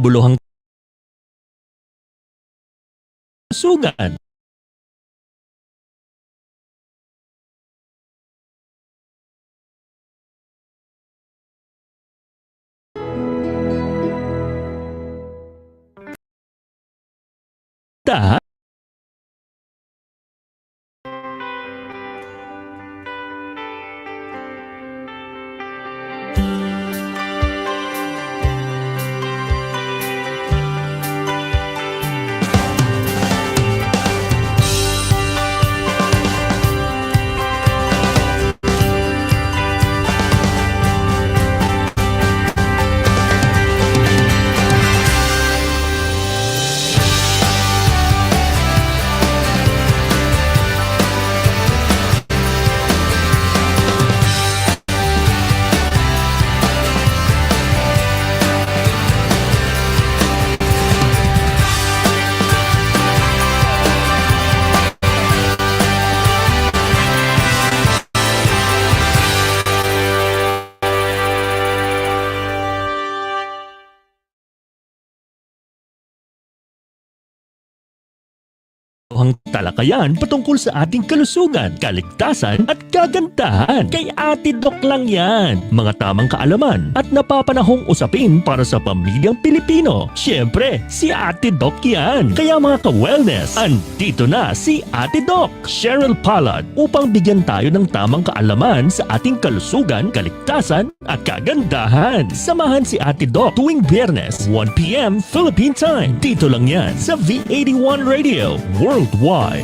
makabuluhang kalusugan. Ta ang talakayan patungkol sa ating kalusugan, kaligtasan at kagandahan. Kay Ate Doc lang yan. Mga tamang kaalaman at napapanahong usapin para sa pamilyang Pilipino. Siyempre, si Ate Doc yan. Kaya mga ka-wellness, andito na si Ate Doc, Cheryl Palad, upang bigyan tayo ng tamang kaalaman sa ating kalusugan, kaligtasan at kagandahan. Samahan si Ate Doc tuwing Biyernes, 1 p.m. Philippine Time. Dito lang yan sa V81 Radio Worldwide.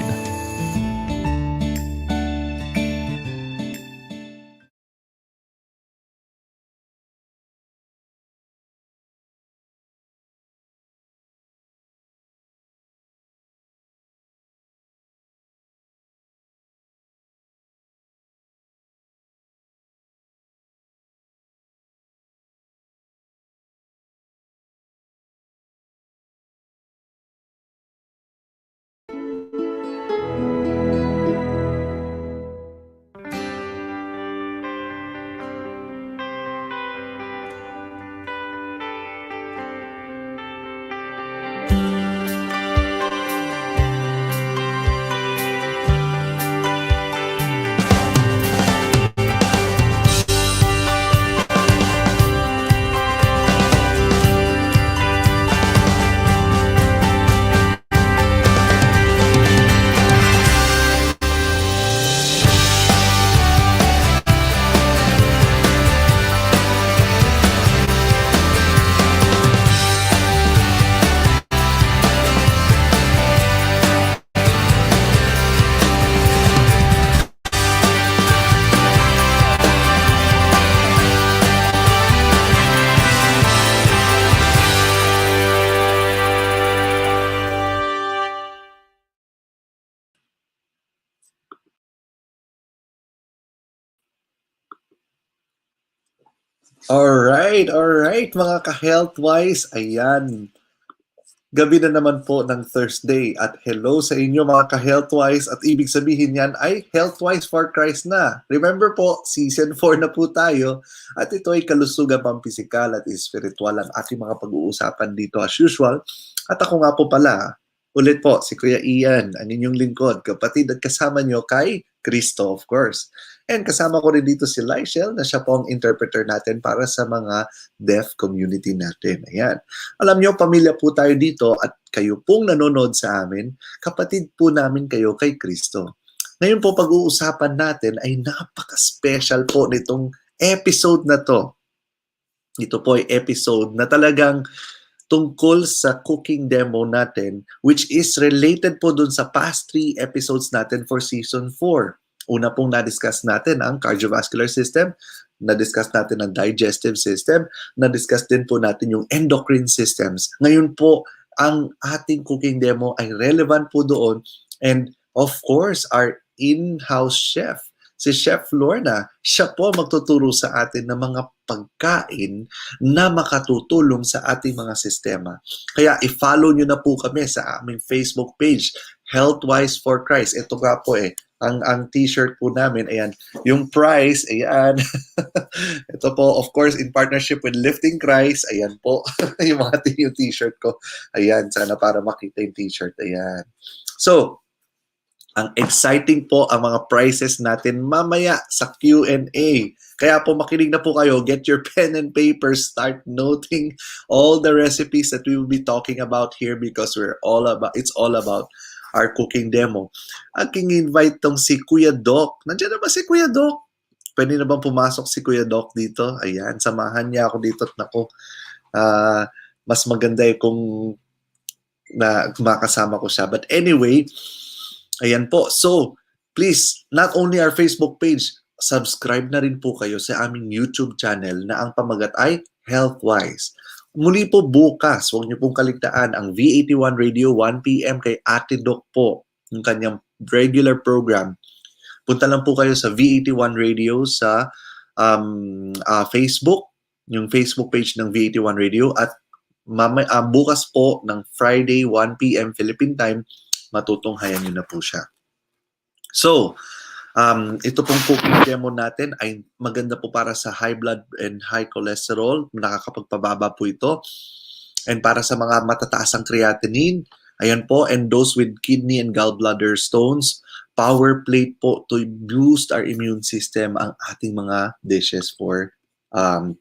Alright, mga ka-health-wise, ayan. Gabi na naman po ng Thursday at hello sa inyo mga ka-health-wise at ibig sabihin yan ay health-wise for Christ na. Remember po, season 4 na po tayo at ito ay kalusugan pampisikal at spiritual ang ating mga pag-uusapan dito as usual. At ako nga po pala, ulit po, si Kuya Ian, ang inyong lingkod, kapatid at kasama nyo kay Cristo of course. And kasama ko rin dito si Lyshel na siya po ang interpreter natin para sa mga deaf community natin. Ayan. Alam nyo, pamilya po tayo dito at kayo pong nanonood sa amin, kapatid po namin kayo kay Kristo. Ngayon po pag-uusapan natin ay napaka-special po nitong episode na to. Ito po ay episode na talagang tungkol sa cooking demo natin which is related po dun sa past 3 episodes natin for season 4. Una pong na-discuss natin ang cardiovascular system, na-discuss natin ang digestive system, na-discuss din po natin yung endocrine systems. Ngayon po, ang ating cooking demo ay relevant po doon. And of course, our in-house chef, si Chef Lorna, siya po magtuturo sa atin ng mga pagkain na makatutulong sa ating mga sistema. Kaya i-follow nyo na po kami sa aming Facebook page, Healthwise for Christ. Ito nga po ang t-shirt po namin, ayan. Yung price, ayan. Ito po, of course, in partnership with Lifting Christ, ayan po. yung t-shirt ko. Ayan, sana para makita yung t-shirt. Ayan. So, ang exciting po ang mga prizes natin mamaya sa Q&A. Kaya po makinig na po kayo, get your pen and paper, start noting all the recipes that we will be talking about here because it's all about our cooking demo. Aking invite tong si Kuya Doc. Nandiyan na ba si Kuya Doc? Pwede na bang pumasok si Kuya Doc dito? Ayan, samahan niya ako dito at nako. Mas maganda kung na makasama ko siya. But anyway, ayan po. So, please, not only our Facebook page, subscribe na rin po kayo sa aming YouTube channel na ang pamagat ay Healthwise. Muli po bukas, huwag niyo pong kaligtaan ang V81 Radio 1 p.m. kay Ate Doc po, yung kanyang regular program. Punta lang po kayo sa V81 Radio sa Facebook, yung Facebook page ng V81 Radio at bukas po ng Friday 1 p.m. Philippine time, matutunghayan nyo na po siya. So, ito pong cooking demo natin ay maganda po para sa high blood and high cholesterol. Nakakapagpababa po ito. And para sa mga matataas ang creatinine, ayan po, and those with kidney and gallbladder stones, power plate po to boost our immune system ang ating mga dishes for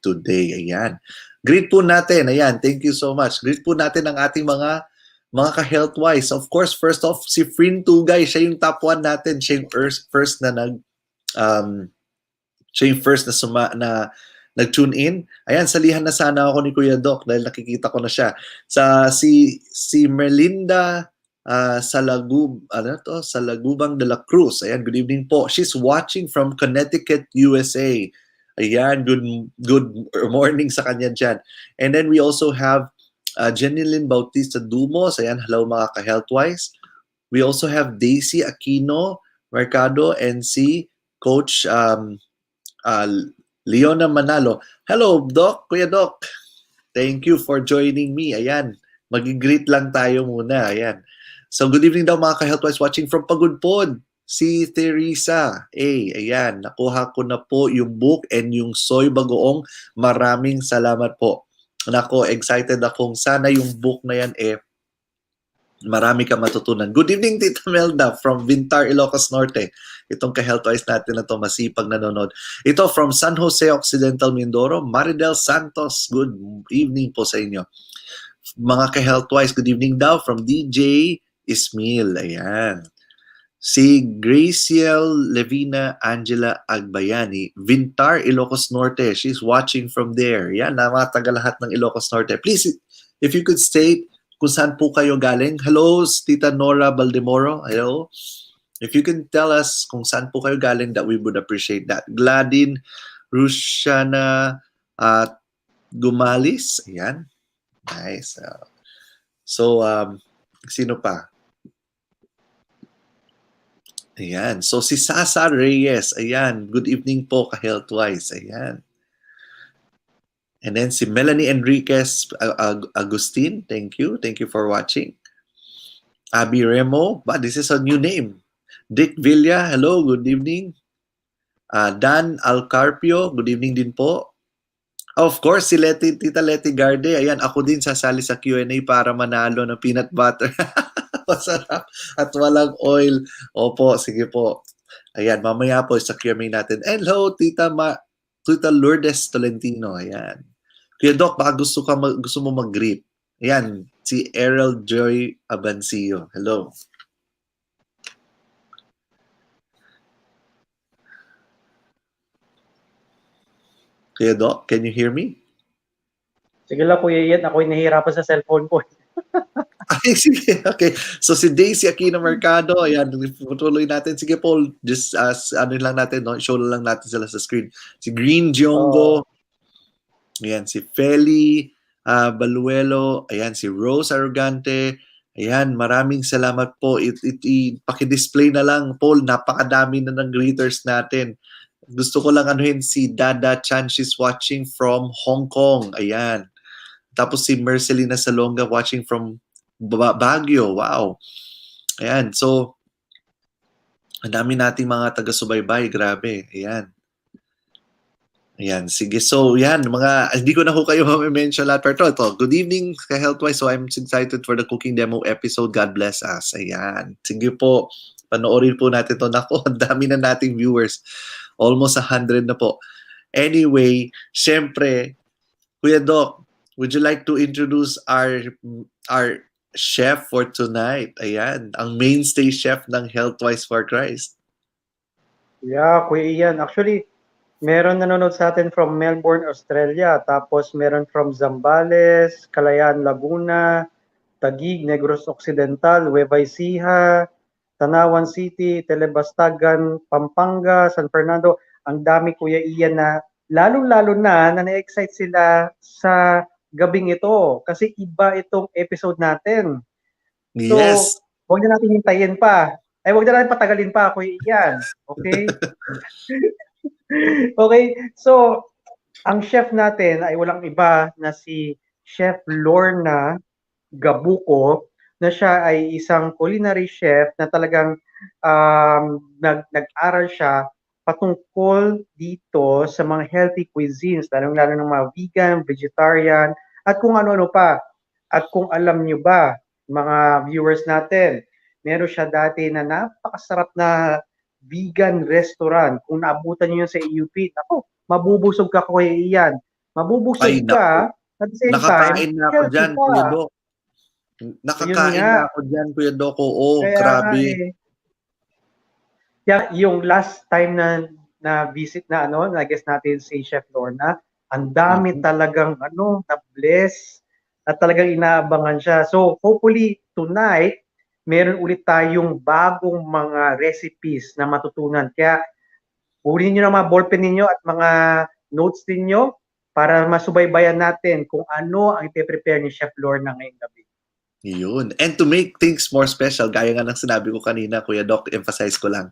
today. Ayan. Greet po natin. Ayan, thank you so much. Greet po natin ang ating mga ka-healthwise. Of course, first off, si Frin Tugay, siya yung top 1 natin. Siya yung first na nag-tune in. Ayan, salihan na sana ako ni Kuya Doc dahil nakikita ko na siya. Si Merlinda Salagubang de la Cruz. Ayan, good evening po. She's watching from Connecticut, USA. Ayan, good morning sa kanya dyan. And then we also have Jenilyn Bautista Dumos. Ayan, hello mga ka-healthwise. We also have Daisy Aquino Mercado and si Coach Leona Manalo. Hello, Doc, Kuya Doc. Thank you for joining me. Ayan, mag-greet lang tayo muna. Ayan. So, good evening daw mga ka-healthwise watching from Pagudpod. Si Teresa ayan, nakuha ko na po yung book and yung soy bagoong. Maraming salamat po. Nako, excited akong sana yung book na yan marami ka matutunan. Good evening, Tita Melda from Vintar, Ilocos Norte. Itong ka-healthwise natin na to, masipag nanonood. Ito from San Jose Occidental, Mindoro, Maridel Santos. Good evening po sa inyo. Mga ka-healthwise, good evening daw from DJ Ismail. Ayan. Si Graciel Levina Angela Agbayani, Vintar, Ilocos Norte. She's watching from there. Yan, namataga lahat ng Ilocos Norte. Please, if you could state kung saan po kayo galing. Hello, Tita Nora Baldemoro. Hello. If you can tell us kung saan po kayo galing, that we would appreciate that. Gladyn Rushana Gumalis. Ayan. Nice. So, sino pa? Ayan. So, si Sasa Reyes. Ayan. Good evening po ka-healthwise. Ayan. And then si Melanie Enriquez Agustin. Thank you. Thank you for watching. Abby Remo. This is a new name. Dick Villa. Hello. Good evening. Dan Alcarpio. Good evening din po. Of course, si Tita Letty Garde. Ayan. Ako din sasali sa Q&A para manalo ng peanut butter. Masarap at walang oil. Opo, sige po. Ayan, mamaya po sa Q&A natin. Hello, Tita Lourdes Tolentino. Ayan. Kuya Doc, baka gusto mo mag-greet. Ayan, si Errol Joy Abancio. Hello. Kuya Doc, can you hear me? Sige lang, Kuya Ian. Ako'y nahihirapan sa cellphone ko. Ay, sige. Okay. So, si Daisy Aquino Mercado, ayan, tuloy natin. Sige, Paul, just lang natin, no? Show lang natin sila sa screen. Si Green Giongo, ayan, si Feli Baluelo, ayan, si Rose Arrogante, ayan, maraming salamat po. Paki-display na lang, Paul, napakadami na ng greeters natin. Gusto ko lang anuhin si Dada Chan, she's watching from Hong Kong, ayan. Tapos si Mercelina Salonga watching from Baguio. Wow. Ayan. So, Ang dami nating mga taga-subaybay, grabe. Ayan. Ayan, sige. So, yan, hindi ko na ho kayo ma-mention lahat. Pero ito, good evening ka Healthwise. So, I'm excited for the cooking demo episode. God bless us. Ayan. Sige po, panoorin po natin to. Nako, ang dami na nating viewers. Almost 100 na po. Anyway, syempre, Kuya Doc, would you like to introduce our chef for tonight? Ayan, ang mainstay chef ng Healthwise for Christ. Yeah, Kuya Ian. Actually, meron nanonood sa atin from Melbourne, Australia. Tapos meron from Zambales, Calayan, Laguna, Taguig, Negros Occidental, Nueva Ecija, Tanawan City, Telebastagan, Pampanga, San Fernando. Ang dami, Kuya Ian, na lalo-lalo na na-excite sila sa gabing ito kasi iba itong episode natin. So, Yes. huwag na natin hintayin pa. Ay, huwag na natin patagalin pa, Kuya Ian. Okay? Okay, so ang chef natin ay walang iba na si Chef Lorna Gabuco, na siya ay isang culinary chef na talagang nag-aral siya patungkol dito sa mga healthy cuisines, lalong-lalo ng mga vegan, vegetarian, at kung ano-ano pa. At kung alam niyo ba, mga viewers natin, meron siya dati na napakasarap na vegan restaurant. Kung naabutan niyo yun sa EUP, ako, mabubusog ka, Kuya Ian. Mabubusog Ay, ka, naku. at the same time, Nakakain na ako healthy dyan, pa. Kuya Doc. Yun Nakakain nga. na ako dyan, Kuya Doc. Oo, Kaya nga grabe. eh. Kaya yung last time na visit na na guest natin si Chef Lorna, ang dami talagang na bless at talagang inaabangan siya. So hopefully tonight meron ulit tayong bagong mga recipes na matutunan. Kaya kunin niyo na mga ballpen ninyo at mga notes ninyo para masubaybayan natin kung ano ang ipe-prepare ni Chef Lorna ngayong gabi. Yun. And to make things more special, gaya nga ng sinabi ko kanina, Kuya Doc, emphasize ko lang,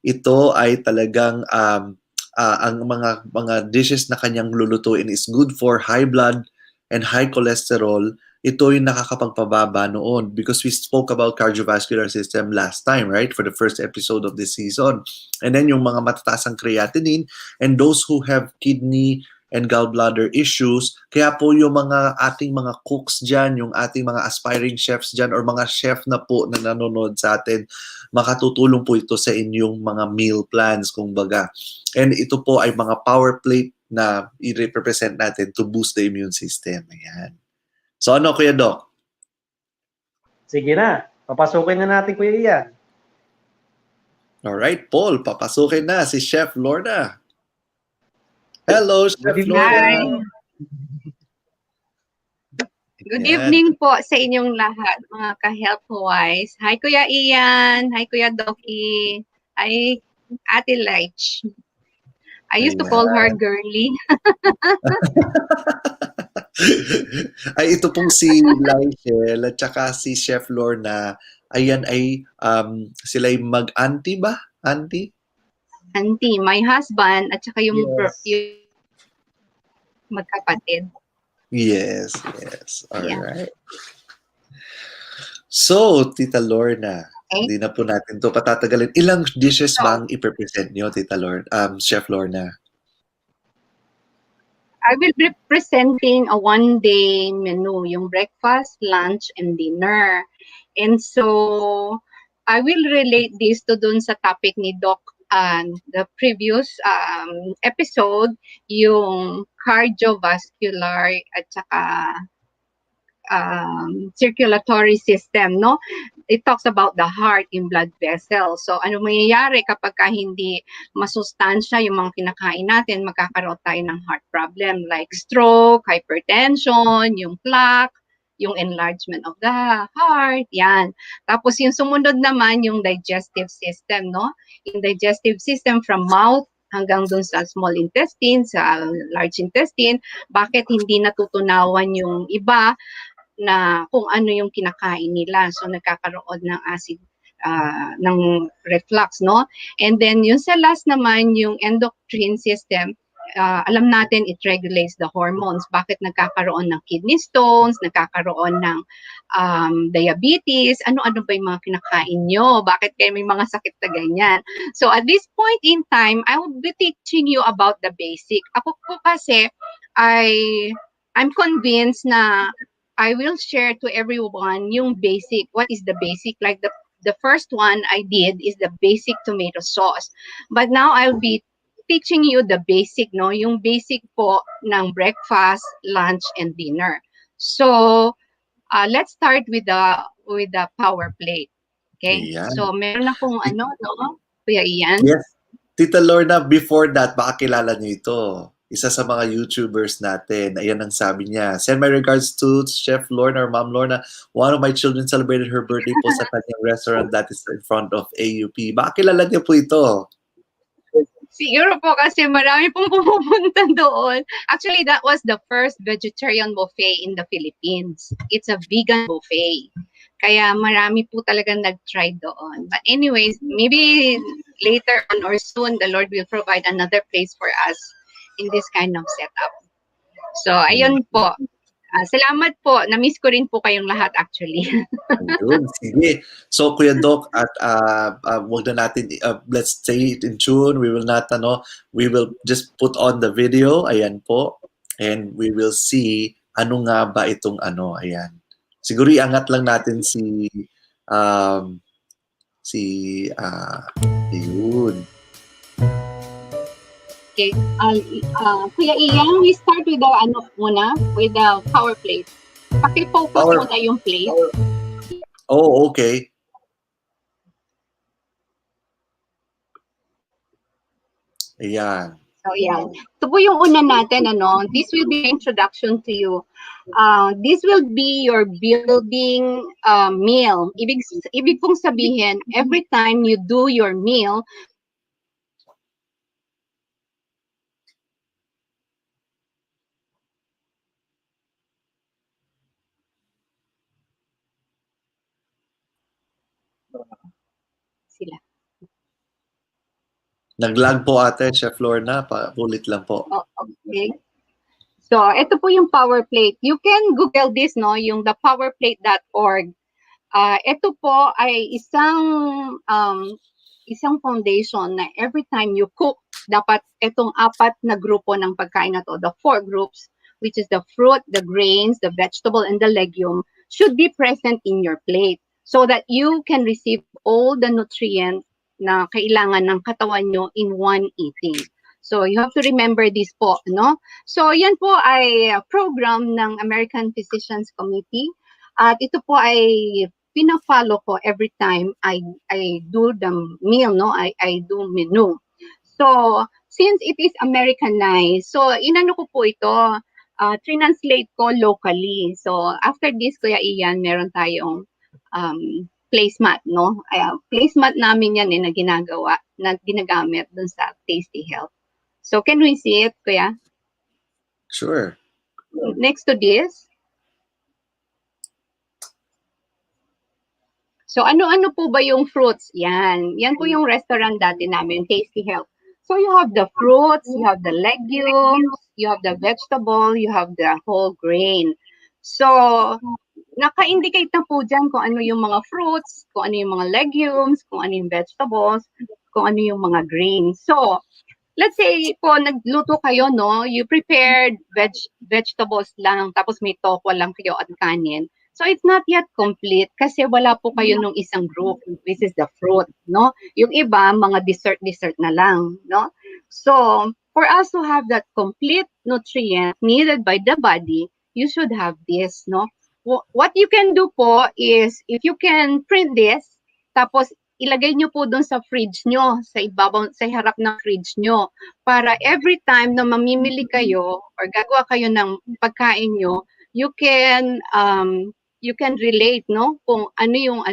ito ay talagang ang mga dishes na kanyang lulutuin is good for high blood and high cholesterol. Ito yung nakakapagpababa noon because we spoke about cardiovascular system last time, right? For the first episode of this season. And then yung mga matataas ang creatinine and those who have kidney and gallbladder issues. Kaya po yung mga ating mga cooks dyan, yung ating mga aspiring chefs dyan, or mga chef na po na nanonood sa atin, makatutulong po ito sa inyong mga meal plans, kumbaga. And ito po ay mga power plate na i-represent natin to boost the immune system. Ayan. So ano, Kuya Doc? Sige na, papasukin na natin, Kuya Ian. Alright, Paul, papasukin na si Chef Lorna. Hello, Chef Lorna. Good evening po sa inyong lahat, mga ka-health-wise. Hi, Kuya Ian. Hi, Kuya Doki. Hi, Ate Leich. I used to call her girly. Ay, ito pong si Laichel at saka si Chef Lorna. Ayan ay, sila'y mag-auntie ba? Auntie? Auntie, my husband, at saka yung, Yes. yung magkapatid. Yes, yes. All Yeah. right. So, Tita Lorna, Okay. hindi na po natin to patatagalin. Ilang dishes ba ang i-present nyo, Tita Lorna, Chef Lorna? I will be presenting a one-day menu, yung breakfast, lunch, and dinner. And so, I will relate this to dun sa topic ni Doc the previous episode, yung cardiovascular at saka circulatory system, no? It talks about the heart in blood vessels. So, ano mangyayari kapag hindi masustansya yung mga kinakain natin, magkakaroon tayo ng heart problem like stroke, hypertension, yung plaque, yung enlargement of the heart, yan. Tapos yung sumunod naman, yung digestive system, no? Yung digestive system from mouth hanggang dun sa small intestine, sa large intestine, bakit hindi natutunawan yung iba na kung ano yung kinakain nila. So, nagkakaroon ng acid, ng reflux, no? And then, yung sa last naman, yung endocrine system, alam natin it regulates the hormones. Bakit nagkakaroon ng kidney stones, nagkakaroon ng diabetes, ano-ano ba yung mga kinakain nyo? Bakit kayo may mga sakit na ganyan? So at this point in time, I will be teaching you about the basic. Ako po kasi, I'm convinced na I will share to everyone yung basic. What is the basic? Like the first one I did is the basic tomato sauce. But now I'll be teaching you the basic, no? Yung basic po ng breakfast, lunch, and dinner. So, let's start with the power plate. Okay? Ayan. So, meron akong no? Kuya Ian? Yes. Tita Lorna, before that, baka kilala niyo ito. Isa sa mga YouTubers natin. Ayan ang sabi niya. Send my regards to Chef Lorna or Ma'am Lorna. One of my children celebrated her birthday po sa kanyang restaurant that is in front of AUP. Baka kilala niyo po ito. Siguro po kasi marami pong pumupunta doon. Actually, that was the first vegetarian buffet in the Philippines. It's a vegan buffet. Kaya marami po talagang nag-try doon. But anyways, maybe later on or soon, the Lord will provide another place for us in this kind of setup. So, ayun po. Salamat po. Na-miss ko rin po kayong lahat actually. Ayun, sige. So, Kuya Doc, at wag na natin, let's stay in tune. We will not, we will just put on the video. Ayan po. And we will see ano nga ba itong ayan. Siguro iangat lang natin ayun. Okay. Kuya Ian, we start with the with the power plate. Paki-focus muna yung plate. Oh, okay. Ayan. So, yan. Ito po yung una natin, This will be introduction to you. This will be your building meal. Ibig pong sabihin, every time you do your meal, sila. Nag-lag po ate, Chef Lorna. Ulit lang po. Oh, okay. So, ito po yung power plate. You can Google this, yung the powerplate.org. Ito po ay isang foundation na every time you cook, dapat itong 4 na grupo ng pagkain na to, the 4 groups, which is the fruit, the grains, the vegetable, and the legume, should be present in your plate so that you can receive all the nutrients na kailangan ng katawan nyo in one eating. So, you have to remember this po, So, yan po ay program ng American Physicians Committee. At ito po ay pina-follow ko every time I do the meal, I do menu. So, since it is Americanized, so inano ko po ito, translate ko locally. So, after this, Kuya Ian, meron tayong placemat, placemat namin yan na ginagamit dun sa Tasty Health. So, can we see it, Kuya? Sure. Next to this. So, ano-ano po ba yung fruits? Yan. Yan po yung restaurant dati namin, Tasty Health. So, you have the fruits, you have the legumes, you have the vegetable, you have the whole grain. So, naka-indicate na po dyan kung ano yung mga fruits, kung ano yung mga legumes, kung ano yung vegetables, kung ano yung mga grains. So, let's say po, nagluto kayo, you prepared vegetables lang, tapos may tokwa lang kayo at kanin. So, it's not yet complete kasi wala po kayo nung isang group, which is the fruit, Yung iba, mga dessert na lang, So, for us to have that complete nutrient needed by the body, you should have this, What you can do po is, if you can print this, tapos ilagay nyo po doon sa fridge nyo, sa ibabaw, sa harap ng fridge nyo, para every time na mamimili kayo or gagawa kayo ng pagkain nyo, you can relate, kung anong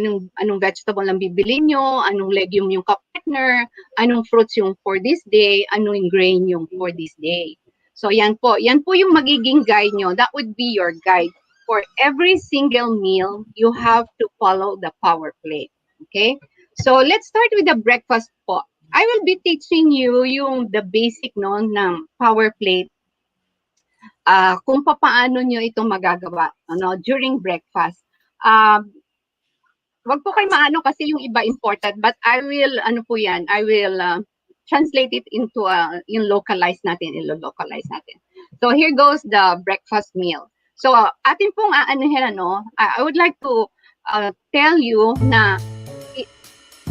vegetable ang bibili nyo, anong legume yung ka-partner, anong fruits yung for this day, anong grain yung for this day. So yan po yung magiging guide nyo. That would be your guide. For every single meal, you have to follow the power plate. Okay? So let's start with the breakfast po. I will be teaching you yung the basic no ng power plate, kung paano nyo ito magagawa ano during breakfast. Wag po kayo maano kasi yung iba important, but I will ano po yan, I will translate it into yung localize natin, ilo-localize natin. So here goes the breakfast meal. So atin pong aanuhin ano, I would like to tell you na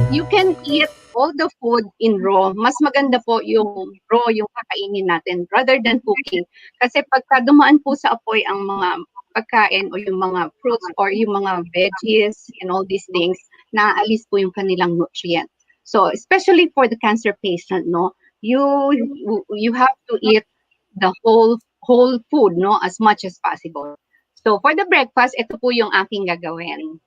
you can eat all the food in raw. Mas maganda po yung raw yung kakainin natin rather than cooking. Kasi pagka dumaan po sa apoy ang mga pagkain o yung mga fruits or yung mga veggies and all these things, naaalis po yung kanilang nutrient. So especially for the cancer patient, no, you have to eat the whole food, no, as much as possible. So for the breakfast, ito po yung aking gagawin.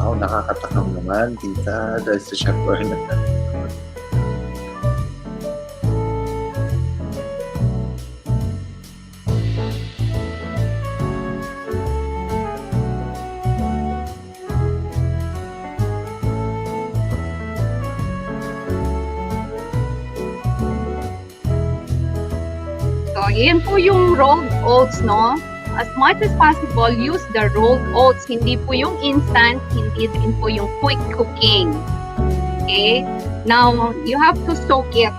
Wow, nakakatakam naman, tita. Dahil sa Chef Lorna. So, yan po yung rolled oats, no? As much as possible, use the rolled oats. Hindi po yung instant, hindi din po yung quick cooking. Okay? Now, you have to soak it.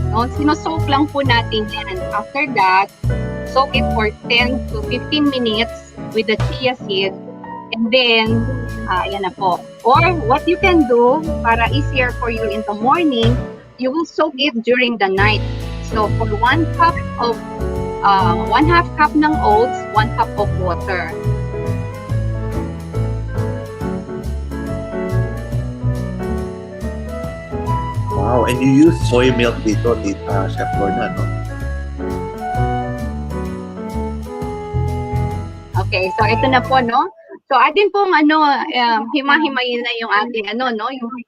No? Sino-soak lang po natin yan. After that, soak it for 10 to 15 minutes with the chia seed. And then, yan na po. Or, what you can do, para easier for you in the morning, you will soak it during the night. So, for 1 cup of 1/2 cup ng oats, 1 cup of water. Wow, and you use soy milk dito, tita Chef Lorna, no? Okay, so ito na po, no? So atin pong hima-himayin na yung ating no,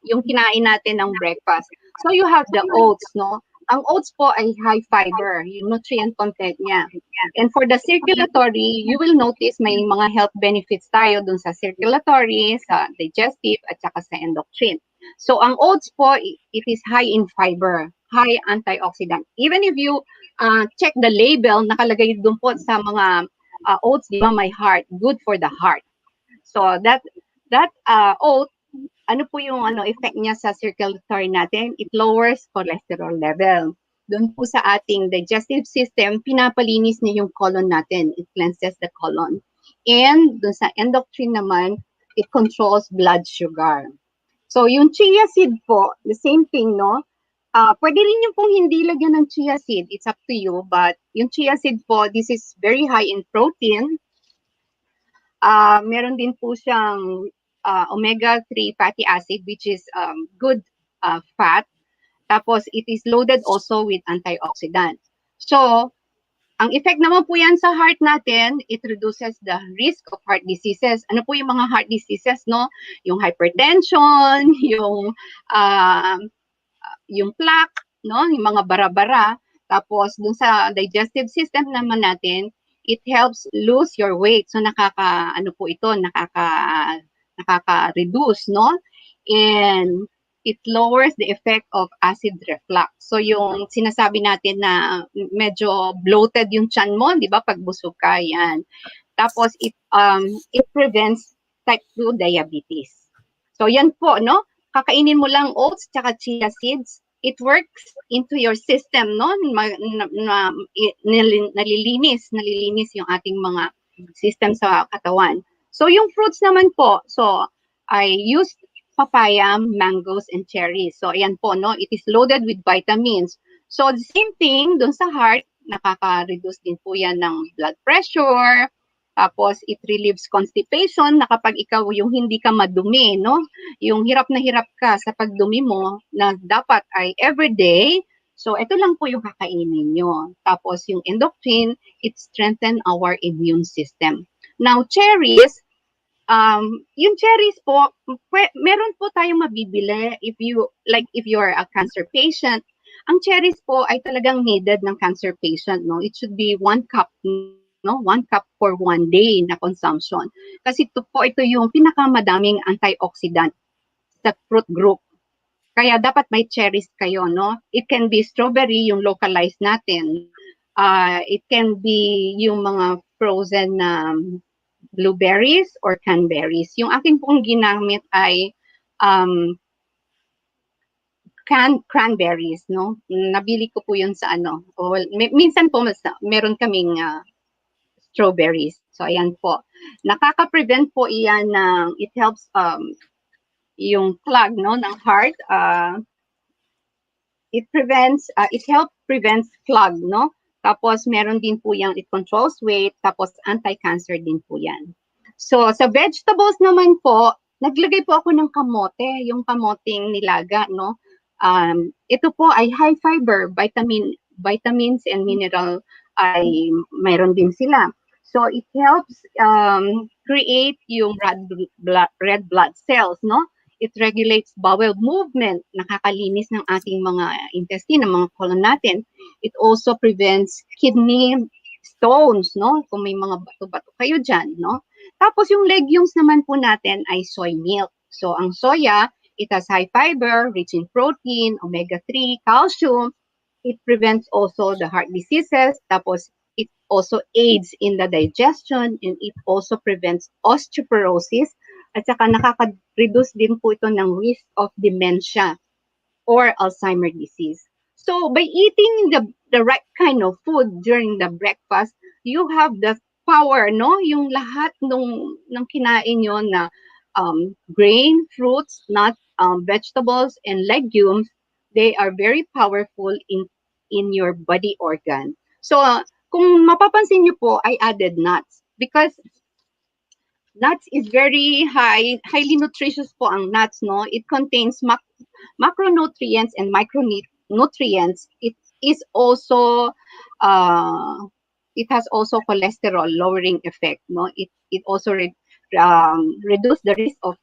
yung kinain natin ng breakfast. So you have the oats, no? Ang oats po ay high fiber, yung nutrient content niya. And for the circulatory, you will notice may mga health benefits tayo dun sa circulatory, sa digestive, at saka sa endocrine. So ang oats po, it is high in fiber, high antioxidant. Even if you check the label, nakalagay dun po sa mga oats, di ba, my heart, good for the heart. So that oat, ano po yung effect niya sa circulatory natin? It lowers cholesterol level. Doon po sa ating digestive system, pinapalinis niya yung colon natin. It cleanses the colon. And doon sa endocrine naman, it controls blood sugar. So yung chia seed po, the same thing, no? Pwede rin yung pong hindi lagyan ng chia seed. It's up to you. But yung chia seed po, this is very high in protein. Meron din po siyang omega-3 fatty acid, which is good fat. Tapos, it is loaded also with antioxidants. So, ang effect naman po yan sa heart natin, it reduces the risk of heart diseases. Ano po yung mga heart diseases, no? Yung hypertension, yung plaque, no? Yung mga bara-bara. Tapos, dun sa digestive system naman natin, it helps lose your weight. So, nakaka-reduce, no? And it lowers the effect of acid reflux. So, yung sinasabi natin na medyo bloated yung tiyan mo, di ba? Pag busog ka, yan. Tapos, it prevents type 2 diabetes. So, yan po, no? Kakainin mo lang oats tsaka chia seeds. It works into your system, no? Nalilinis yung ating mga system sa katawan. So, yung fruits naman po, so, I used papaya, mangoes, and cherries. So, ayan po, no? It is loaded with vitamins. So, the same thing, dun sa heart, nakaka-reduce din po yan ng blood pressure. Tapos, it relieves constipation na kapag ikaw yung hindi ka madumi, no? Yung hirap na hirap ka sa pagdumi mo na dapat ay everyday. So, ito lang po yung kakainin nyo. Tapos, yung endocrine, it strengthens our immune system. Now, cherries, yung cherries po, meron po tayong mabibili if you're a cancer patient. Ang cherries po ay talagang needed ng cancer patient, no? It should be 1 cup, no? 1 cup for 1 day na consumption. Kasi ito yung pinakamadaming antioxidant sa fruit group. Kaya dapat may cherries kayo, no? It can be strawberry, yung localized natin. It can be yung mga frozen na blueberries or cranberries. Yung akin pong ginamit ay cranberries, no? Nabili ko po yun sa ano. Well, minsan po meron kaming strawberries. So, ayan po. Nakaka-prevent po iyan ng, it helps yung clog, no, ng heart. It helps prevents clog, no? Tapos, meron din po yung, it controls weight, tapos anti-cancer din po yan. So, sa vegetables naman po, naglagay po ako ng kamote, yung kamoteng nilaga, no? Ito po ay high fiber, vitamins and mineral ay mayroon din sila. So, it helps create yung red blood cells, no? It regulates bowel movement, nakakalinis ng ating mga intestine, ng mga colon natin. It also prevents kidney stones, no? Kung may mga bato-bato kayo dyan, no? Tapos yung legumes naman po natin ay soy milk. So ang soya, it has high fiber, rich in protein, omega-3, calcium. It prevents also the heart diseases. Tapos it also aids in the digestion and it also prevents osteoporosis. At saka nakaka-reduce din po ito ng risk of dementia or Alzheimer's disease. So by eating the right kind of food during the breakfast, you have the power, no? Yung lahat ng kinain nyo na grain, fruits, nuts, vegetables, and legumes, they are very powerful in your body organ. So kung mapapansin nyo po, I added nuts because nuts is very highly nutritious po ang nuts, no? It contains macronutrients and micronutrients. It is also it has also cholesterol lowering effect, no? It also reduce the risk of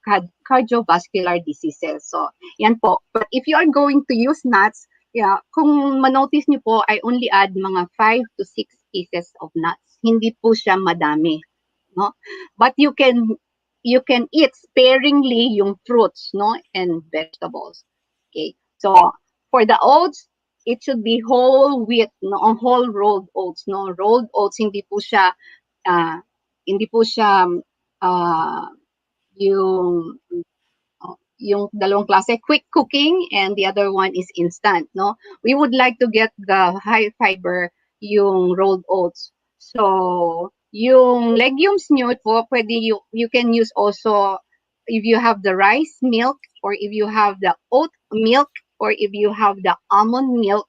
cardiovascular diseases. So, yan po. But if you are going to use nuts, yeah, kung manotice niyo po, I only add mga 5 to 6 pieces of nuts. Hindi po siya madami. No, but you can eat sparingly yung fruits, no, and vegetables. Okay, so for the oats, it should be whole wheat, no, whole rolled oats, no. Rolled oats hindi po siya yung dalawang klase, quick cooking and the other one is instant, no. We would like to get the high fiber yung rolled oats. So yung legumes nyo po, pwede you can use also if you have the rice milk or if you have the oat milk or if you have the almond milk.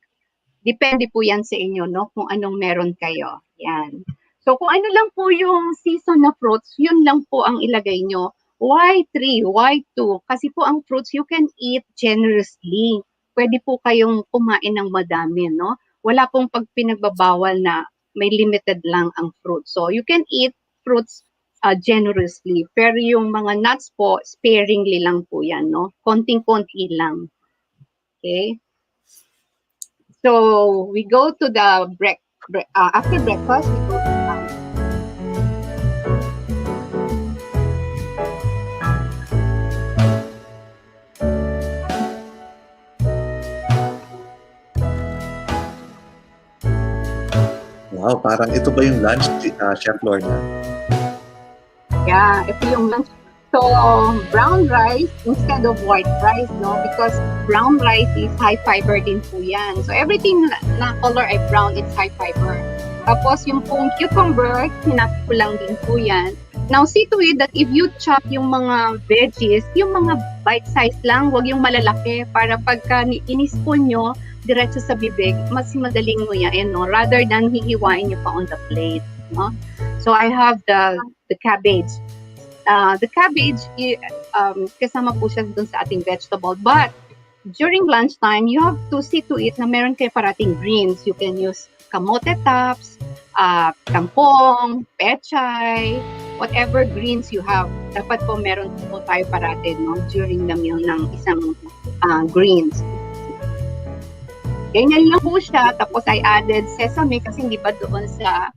Depende po yan sa inyo, no? Kung anong meron kayo. Yan. So kung ano lang po yung season na fruits, yun lang po ang ilagay nyo. Why 3? Why 2? Kasi po ang fruits, you can eat generously. Pwede po kayong kumain ng madami, no? Wala pong pagpinagbabawal na may limited lang ang fruit. So, you can eat fruits generously. Pero yung mga nuts po, sparingly lang po yan, no? Konting-konti lang. Okay? So, we go to the after breakfast, we go to Wow, parang ito ba yung lunch, Chef Lorna? yeah, ito yung lunch. So, brown rice instead of white rice, no? Because brown rice is high fiber din po yan. So, everything na color ay brown, it's high fiber. Tapos, yung pong cucumber, hinap ko lang din po yan. Now, see to it that if you chop yung mga veggies, yung mga bite size lang, wag yung malalaki para pagka inispoon nyo, diretso sa bibig, mas madaling mo yan, no? Rather than hihiwain nyo pa on the plate, no? So, I have the cabbage. The cabbage, kasama po siya dun sa ating vegetable. But, during lunchtime, you have to see to it na meron kayo parating greens. You can use kamote tops, kangkong, pechay, whatever greens you have, dapat po meron po tayo parate, no, during the meal ng isang greens. Ganyan lang po siya. Tapos I added sesame kasi hindi ba doon sa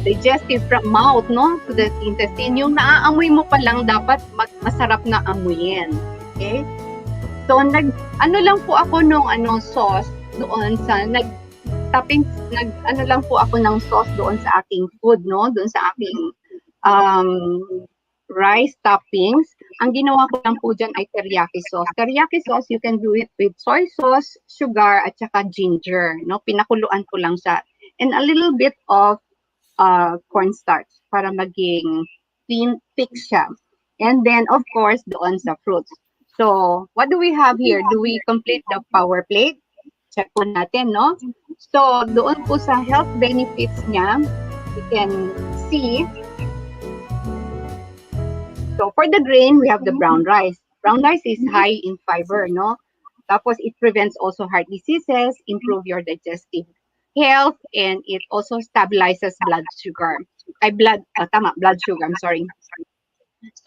digestive from mouth, no, to the intestine. Yung naaamoy mo pa lang dapat masarap na amuyin. Okay? So ano lang po ako nung sauce doon sa lang po ako ng sauce doon sa aking food, no, doon sa aking rice toppings. Ang ginawa ko lang po dyan ay teriyaki sauce. Teriyaki sauce, you can do it with soy sauce, sugar, at saka ginger. No? Pinakuluan ko lang siya. And a little bit of cornstarch para maging thick siya. And then, of course, doon sa fruits. So, what do we have here? Do we complete the power plate? Check po natin, no? So, doon po sa health benefits niya, you can see. So, for the grain, we have the brown rice. Brown rice is high in fiber, no? Tapos, it prevents also heart diseases, improve your digestive health, and it also stabilizes blood sugar. Blood sugar, I'm sorry.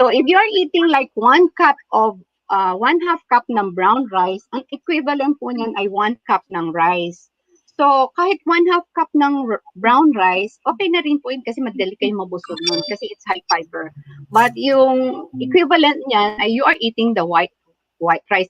So, if you are eating like 1 half cup ng brown rice, ang equivalent po niyan ay 1 cup ng rice. So, kahit 1 half cup ng brown rice, okay na rin po yun kasi madali kayo mabusog nun kasi it's high fiber. But yung equivalent niyan ay you are eating the white rice.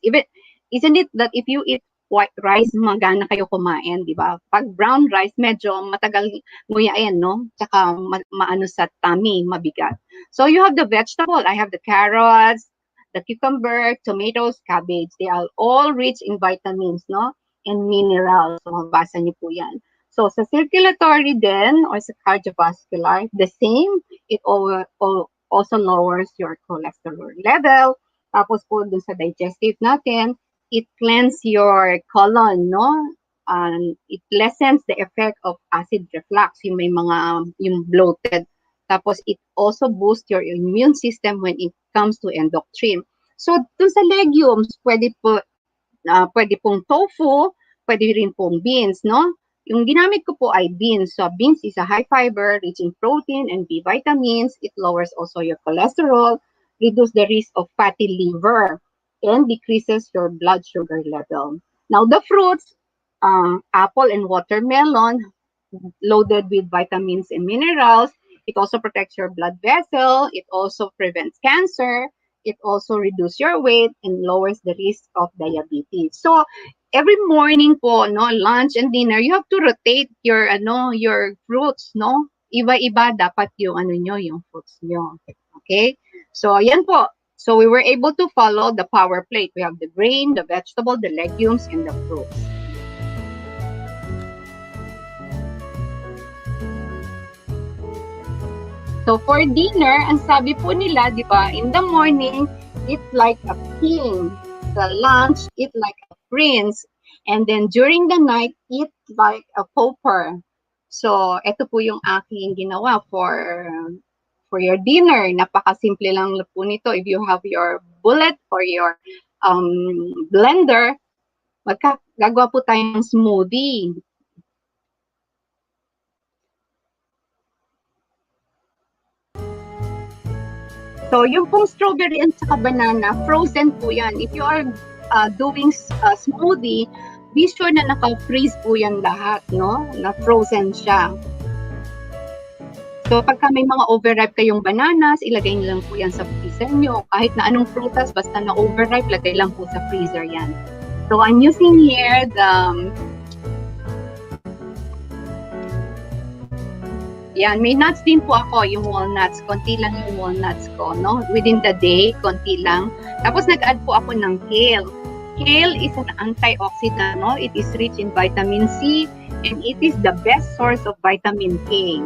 Isn't it that if you eat white rice, magana kayo kumain, di ba? Pag brown rice, medyo matagal nguyain, no? Tsaka maano sa tummy, mabigat. So, you have the vegetable. I have the carrots, the cucumber, tomatoes, cabbage. They are all rich in vitamins, no? And minerals. So, mabasa niyo po yan. So, sa circulatory din, or sa cardiovascular, the same. It also lowers your cholesterol level. Tapos po, dun sa digestive natin, it cleans your colon, no? It lessens the effect of acid reflux, yung bloated. Tapos, it also boosts your immune system when it comes to endocrine. So, dun sa legumes, pwede pong tofu, pwede rin pong beans, no? Yung ginamit ko po ay beans. So, beans is a high fiber, rich in protein and B vitamins. It lowers also your cholesterol, reduce the risk of fatty liver, and decreases your blood sugar level. Now, the fruits, apple and watermelon, loaded with vitamins and minerals. It also protects your blood vessel. It also prevents cancer. It also reduces your weight and lowers the risk of diabetes. So, every morning po, no, lunch and dinner, you have to rotate your fruits, no? Iba-iba dapat yung yung fruits nyo. Okay? So, yan po. So, we were able to follow the power plate. We have the grain, the vegetable, the legumes, and the fruits. So, for dinner, ang sabi po nila, di ba, in the morning, eat like a king. Sa lunch, eat like a prince. And then, during the night, eat like a pauper. So, ito po yung aking ginawa for your dinner. Napakasimple lang po nito. If you have your bullet or your blender, gagawa po tayong smoothie. So, yung pong strawberry and saka banana, frozen po yan. If you are doing smoothie, be sure na naka-freeze po yan lahat, no? Na-frozen siya. So, pagka may mga overripe kayong bananas, ilagay niyo lang po yan sa freezer nyo. Kahit na anong prutas, basta na-overripe, lagay lang po sa freezer yan. So, I'm using here the yan, may nuts din po ako, yung walnuts. Konti lang yung walnuts ko, no? Within the day, konti lang. Tapos nag-add po ako ng kale. Kale is an antioxidant, no? It is rich in vitamin C and it is the best source of vitamin K.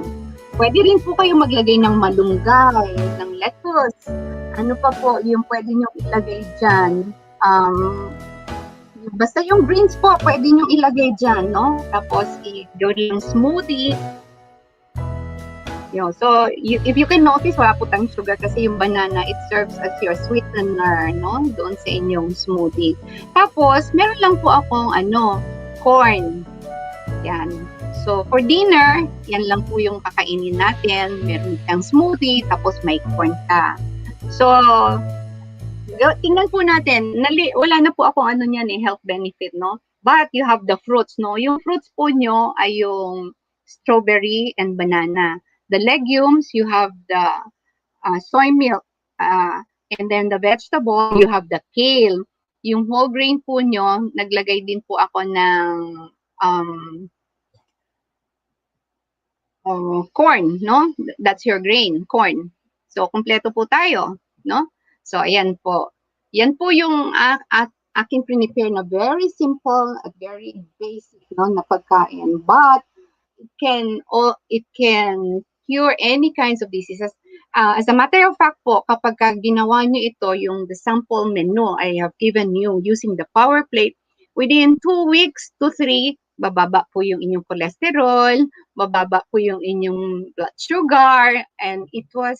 Pwede rin po kayo maglagay ng malunggay, ng lettuce. Ano pa po yung pwede nyo ilagay dyan? Basta yung greens po, pwede nyo ilagay dyan, no? Tapos, i-gawin yung smoothie. So, if you can notice, wala po tayong sugar kasi yung banana, it serves as your sweetener, no? Doon sa inyong smoothie. Tapos, meron lang po akong, corn. Yan. So, for dinner, yan lang po yung kakainin natin. Meron kang smoothie, tapos may corn ka. So, tingnan po natin. Wala na po ako health benefit, no? But you have the fruits, no? Yung fruits po nyo ay yung strawberry and banana. The legumes, you have the soy milk. And then the vegetable, you have the kale. Yung whole grain po nyo, naglagay din po ako ng corn, no? That's your grain, corn. So, kompleto po tayo, no? So, ayan po. Yan po yung aking prepare na very simple at very basic, no, na pagkain. But, it can cure any kinds of diseases. As a matter of fact po, kapag ginawa nyo ito, yung the sample menu I have given you using the power plate, within 2 weeks to 3, bababa po yung inyong cholesterol, bababa po yung inyong blood sugar, and it was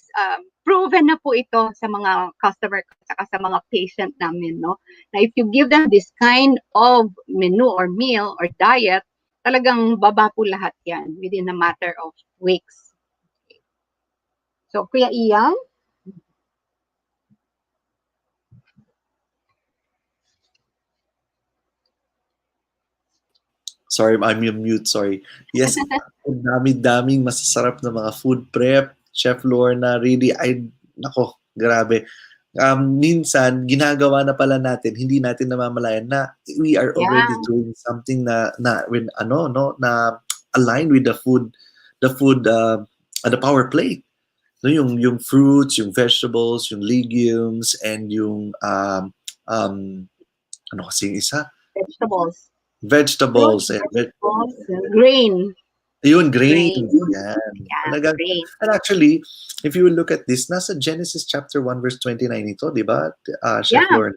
proven na po ito sa mga customer at sa mga patient namin, no? Na if you give them this kind of menu or meal or diet, talagang baba po lahat yan within a matter of weeks. So, Kuya Ian? Sorry, I'm on mute, sorry. Yes, dami-daming masasarap na mga food prep. Chef Lorna, really, nako, grabe. Minsan, ginagawa na pala natin, hindi natin namamalayan na we are already doing something na aligned with the food, the power plate. No, yung fruits, yung vegetables, yung legumes, and yung ano kasi yung isa? Vegetables and grain. Yun, grain. Yan. Yeah, grain. And actually, if you will look at this, nasa Genesis chapter 1 verse 29 ito, di ba? Chef Lorna.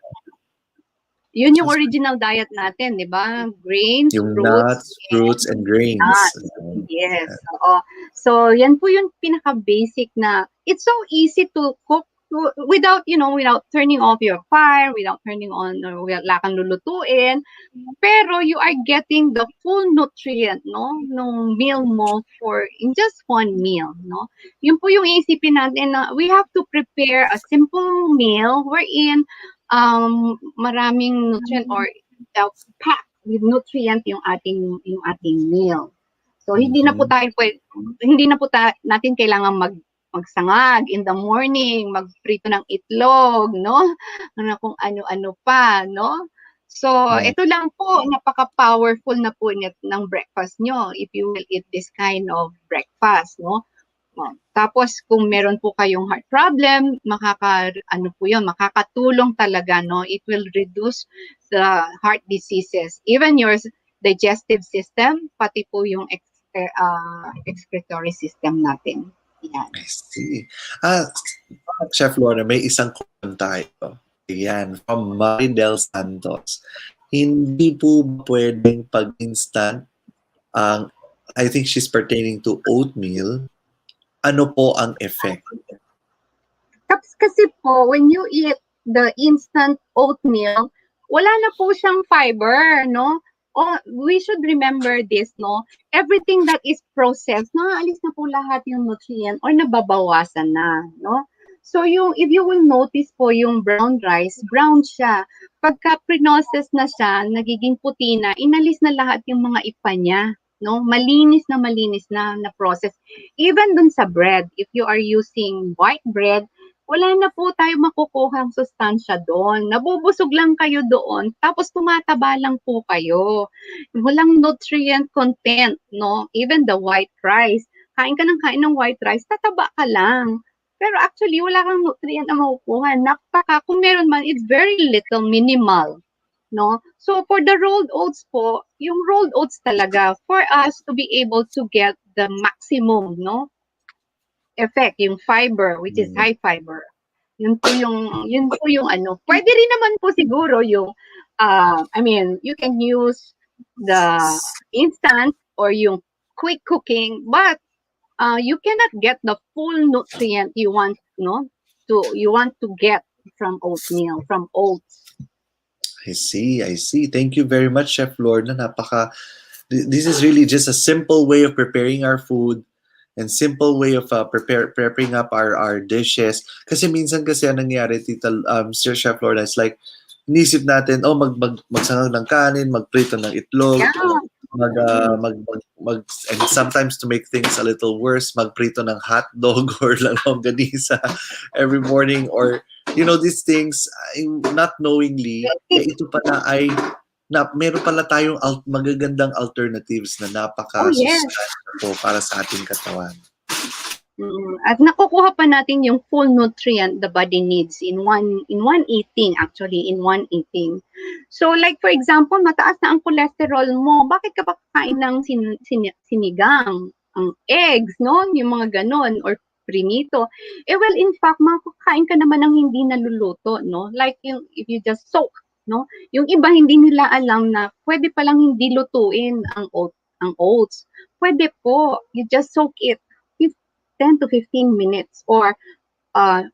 Yun yung original diet natin, di ba? Grains, yung nuts, fruits, and grains. Yes. So, yan po yung pinaka-basic na, it's so easy to cook without turning off your fire, without turning on, or wala kang lulutuin. Pero you are getting the full nutrient, no? Nung meal mo in just one meal, no? Yun po yung isipin natin na we have to prepare a simple meal wherein maraming nutrient or packed with nutrient yung ating meal. So hindi na po natin kailangan magsangag in the morning, magprito ng itlog, no? Kung ano-ano pa, no? So ito lang po, napaka-powerful na po ng breakfast nyo if you will eat this kind of breakfast, no? Tapos kung meron po kayong heart problem, makakatulong talaga, no? It will reduce the heart diseases, even your digestive system, pati po yung excretory system natin. Yan. I see. Chef Lorna, may isang comment tayo. Yan, from Maridel Santos. Hindi po pwedeng pag-instant, I think she's pertaining to oatmeal. Ano po ang effect? Kasi po, when you eat the instant oatmeal, wala na po siyang fiber, no? We should remember this, no? Everything that is processed, naalis na po lahat yung nutrient or nababawasan na, no? So if you will notice po yung brown rice, brown siya. Pagka pre-process na siya, nagiging puti na, inalis na lahat yung mga ipa niya. No, malinis na process. Even dun sa bread, if you are using white bread, wala na po tayo makukuhang sustansya doon. Nabubusog lang kayo doon, tapos tumataba lang po kayo. Walang nutrient content, no? Even the white rice, kain ka ng white rice, tataba ka lang. Pero actually, wala kang nutrient na makukuha. Kung meron man, it's very little, minimal. No? So for the rolled oats po, yung rolled oats talaga for us to be able to get the maximum, no, effect, yung fiber, which is high fiber. Yun po yung ano. Pwede rin naman po siguro yung you can use the instant or yung quick cooking, but you cannot get the full nutrient you want to get from oatmeal, from oats. I see. Thank you very much, Chef Lorna. This is really just a simple way of preparing our food and simple way of preparing up our dishes. Kasi minsan kasi ang nangyari, Tita, Sir Chef Lorna, it's like, inisip natin, magsangag ng kanin, magprito ng itlog, Yeah. and sometimes to make things a little worse, magprito ng hot dog or longganisa every morning, or these things, not knowingly, ito pala ay meron pala tayong magagandang alternatives na Oh, yes. napaka-sustansya po para sa ating katawan. At nakukuha pa natin yung full nutrient the body needs in one eating, actually, in one eating. So like for example, mataas na ang cholesterol mo, bakit ka ba kakain ng sinigang, ang eggs, no? Yung mga ganon, or prinito. Well, in fact, makakain ka naman ng hindi naluluto, no? Like if you just soak, no? Yung iba hindi nila alam na pwede palang hindi lutuin ang oats. Pwede po, you just soak it 10 to 15 minutes, or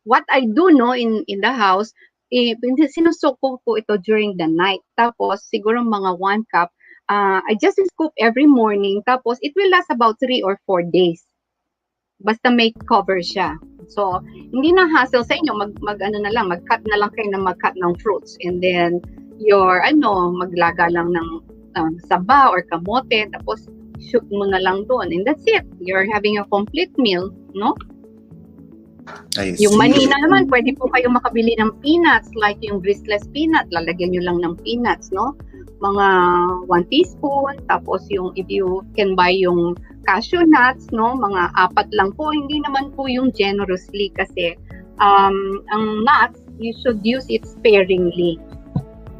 what I do in the house, sinusok ko po ito during the night, tapos siguro mga 1 cup, I just scoop every morning, tapos it will last about 3 or 4 days, basta may cover siya. So hindi na hassle sa inyo, mag-cut na lang kayo ng fruits, and then maglaga lang ng saba or kamote, tapos shoot mo na lang doon, and that's it. You're having a complete meal, no? I see. Yung manina naman, pwede po kayo makabili ng peanuts, like yung gristless peanut, lalagyan nyo lang ng peanuts, no? Mga 1 teaspoon, tapos if you can buy yung cashew nuts, no? Mga 4 lang po, hindi naman po yung generously, kasi ang nuts, you should use it sparingly.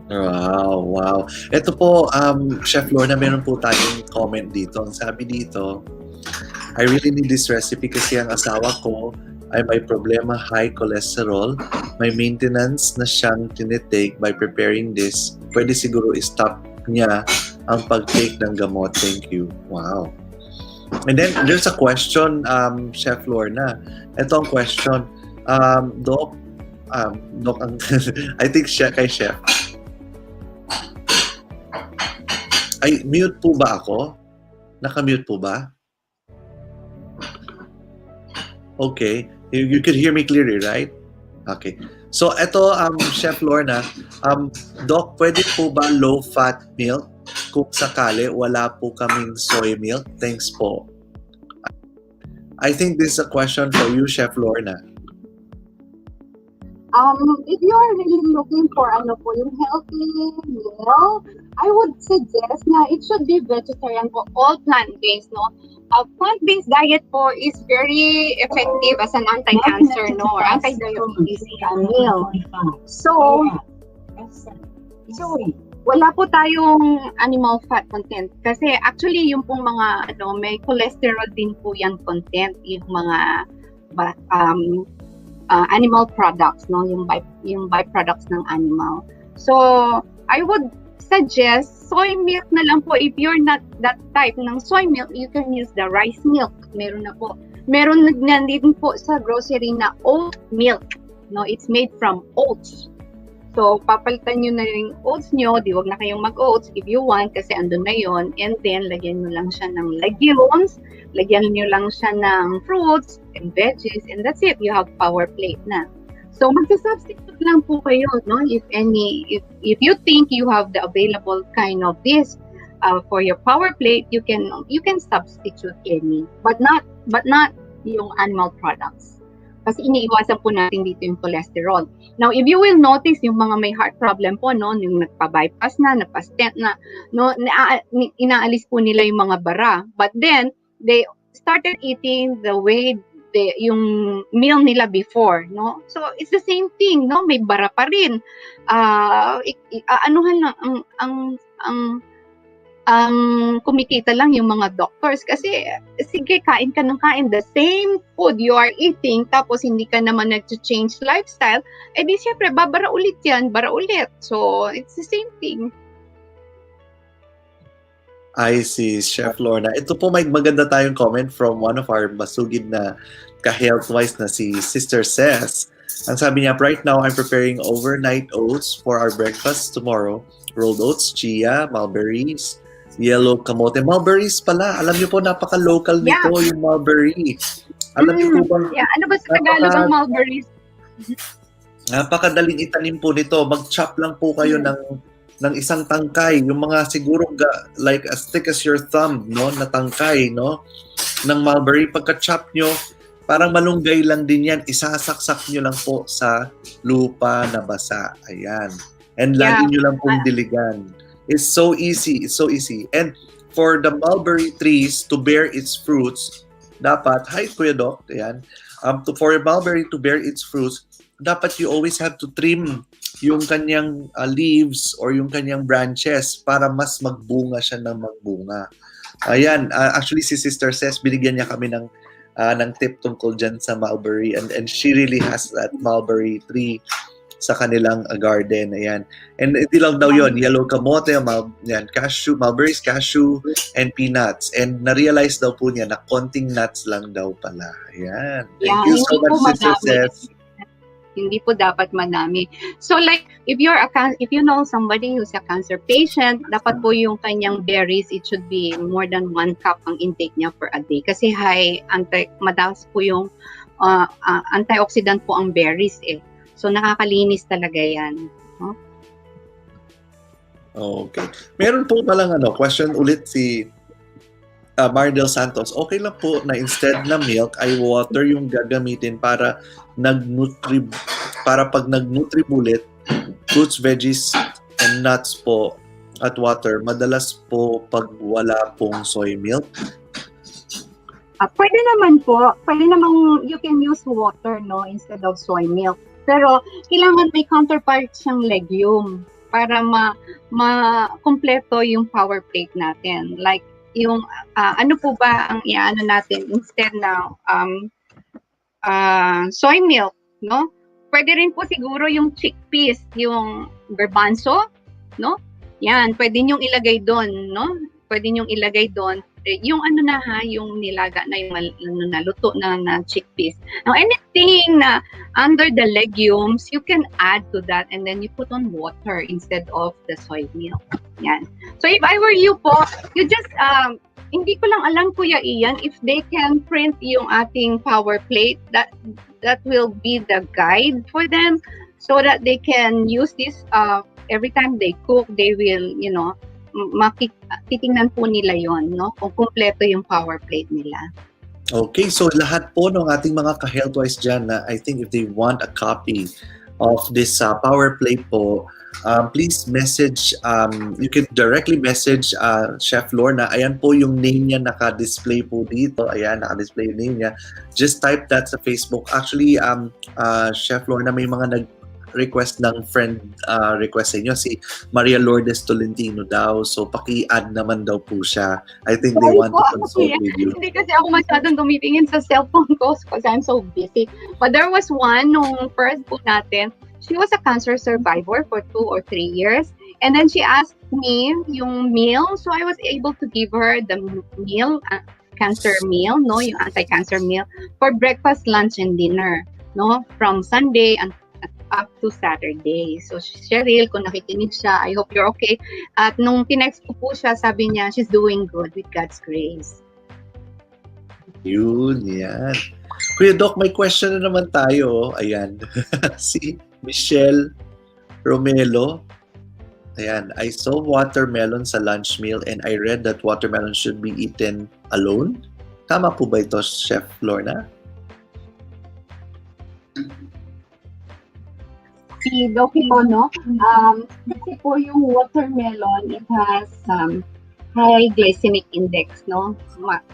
Wow. Ito po, Chef Lorna, meron po tayong comment dito. Ang sabi dito, I really need this recipe kasi ang asawa ko ay may problema, high cholesterol. May maintenance na siyang tinitake. By preparing this, pwede siguro i-stop niya ang pag-take ng gamot. Thank you. Wow. And then, there's a question, Chef Lorna. Ito ang question. Doc, I think kay Chef. Ay, mute po ba ako? Naka-mute po ba? Okay. You could hear me clearly, right? Okay. So, ito, Chef Lorna, Doc, pwede po ba low-fat milk? Kung sakali, wala po kaming soy milk. Thanks po. I think this is a question for you, Chef Lorna. If you are really looking for yung healthy meal, I would suggest na it should be vegetarian po, all plant-based, no? A plant-based diet po is very effective as an anti-cancer, no, or anti-diabetes meal. So wala po tayong animal fat content kasi actually yung pong mga may cholesterol din po yan content, yung mga animal products, no, yung byproducts ng animal. So I would suggest soy milk na lang po. If you're not that type ng soy milk, you can use the rice milk. Meron na po. Meron din po sa grocery na oat milk, no, it's made from oats. So papalitan nyo na yung oats nyo, wag na kayong mag-oats if you want kasi andun na yon, and then lagyan nyo lang siya ng legumes, lagyan nyo lang siya ng fruits and veggies, and that's it. You have power plate na. So magsa-substitute lang po kayo, no? If you think you have the available kind of this for your power plate, you can substitute any, but not yung animal products. Kasi iniiwasan po natin dito yung cholesterol. Now, if you will notice yung mga may heart problem po, no, yung nagpa-bypass na, nagpa-stent na, no, inaalis po nila yung mga bara. But then they started eating the way yung meal nila before, no? So it's the same thing, no? May bara pa rin. Anuhan lang ang kumikita lang yung mga doctors kasi sige, kain ka ng kain, the same food you are eating, tapos hindi ka naman nag-change lifestyle, di syempre babara ulit yan, bara ulit. So it's the same thing. I see, Chef Lorna. Ito po, may maganda tayong comment from one of our masugid na ka-health-wise na si Sister Says. Ang sabi niya, right now, I'm preparing overnight oats for our breakfast tomorrow. Rolled oats, chia, mulberries, Yellow kamote. Mulberries pala. Alam niyo po, napaka-local nito yung mulberry. Alam niyo po bang Yeah, ano ba sa Tagalog ang mulberries? napakadaling itanim po nito. Mag-chop lang po kayo ng isang tangkay. Yung mga siguro like as thick as your thumb, no? Na tangkay, no? Ng mulberry. Pagka-chop nyo, parang malunggay lang din yan. Isasaksak nyo lang po sa lupa na basa. Ayan. And lagi nyo lang pong diligan. It's so easy. It's so easy. And for the mulberry trees to bear its fruits, dapat, hi Kuya Doc, ayan, for a mulberry to bear its fruits, dapat you always have to trim yung kanyang leaves or yung kanyang branches para mas magbunga siya ng magbunga. Ayan, actually si Sister Ces, binigyan niya kami ng tip tungkol dyan sa mulberry and she really has that mulberry tree sa kanilang garden. Ayan. And hindi lang daw yun, yellow kamote, cashew, mulberries, cashew, and peanuts. And na-realize daw po niya na konting nuts lang daw pala. Ayan. Thank you so much, Sister Ces. Hindi po dapat madami. So like, if you know somebody who's a cancer patient, dapat po yung kanyang berries, it should be more than 1 cup ang intake niya per a day. Kasi madalas po yung antioxidant po ang berries eh. So nakakalinis talaga yan. No? Okay. Meron po palang question ulit si Mardel Santos. Okay lang po na instead na milk ay water yung gagamitin para pag nag-nutribullet, fruits, veggies, and nuts po at water, madalas po pag wala pong soy milk. Pwede naman po. Pwede naman you can use water no instead of soy milk. Pero kailangan may counterpart siyang legume para ma-kompleto yung power plate natin. Like yung ano po ba ang iaano natin instead na soy milk, no? Pwede rin po siguro yung chickpeas, yung garbanzo, no? Yan, pwede niyong ilagay doon, no? Pwede niyong ilagay doon yung yung nilaga na yung naluto na chickpeas. Now, anything na under the legumes, you can add to that and then you put on water instead of the soy milk. Yan. So, if I were you po, you just, hindi ko lang alam Kuya Ian, if they can print yung ating power plate, that will be the guide for them so that they can use this every time they cook, they will, titingnan po nila yon, no? Kung kumpleto yung power plate nila. Okay, so lahat po ng ating mga ka-healthwise dyan na I think if they want a copy of this power plate po, please message, you can directly message Chef Lorna. Ayan po yung name niya naka-display po dito. Ayan, naka-display yung name niya. Just type that sa Facebook. Actually, Chef Lorna, may mga request ng friend request sa inyo, si Maria Lourdes Tolentino daw. So, paki-add naman daw po siya. I think they want to consult with you. Hindi kasi ako masyadong tumitingin sa cellphone ko because I'm so busy. But there was one nung first po natin. She was a cancer survivor for 2 or 3 years. And then she asked me yung meal. So, I was able to give her the meal, cancer meal, no, yung anti-cancer meal for breakfast, lunch, and dinner, no, from Sunday and up to Saturday. So, Cheryl, kung nakikinig siya, I hope you're okay. At nung tinext ko po siya, sabi niya, she's doing good with God's grace. Yun, yan. Kuya Doc, may question na naman tayo. Ayan. Si Michelle Romelo. Ayan. I saw watermelon sa lunch meal and I read that watermelon should be eaten alone. Tama po ba ito, Chef Lorna? Si Doc po, no? Kasi po yung watermelon, it has high glycemic index, no?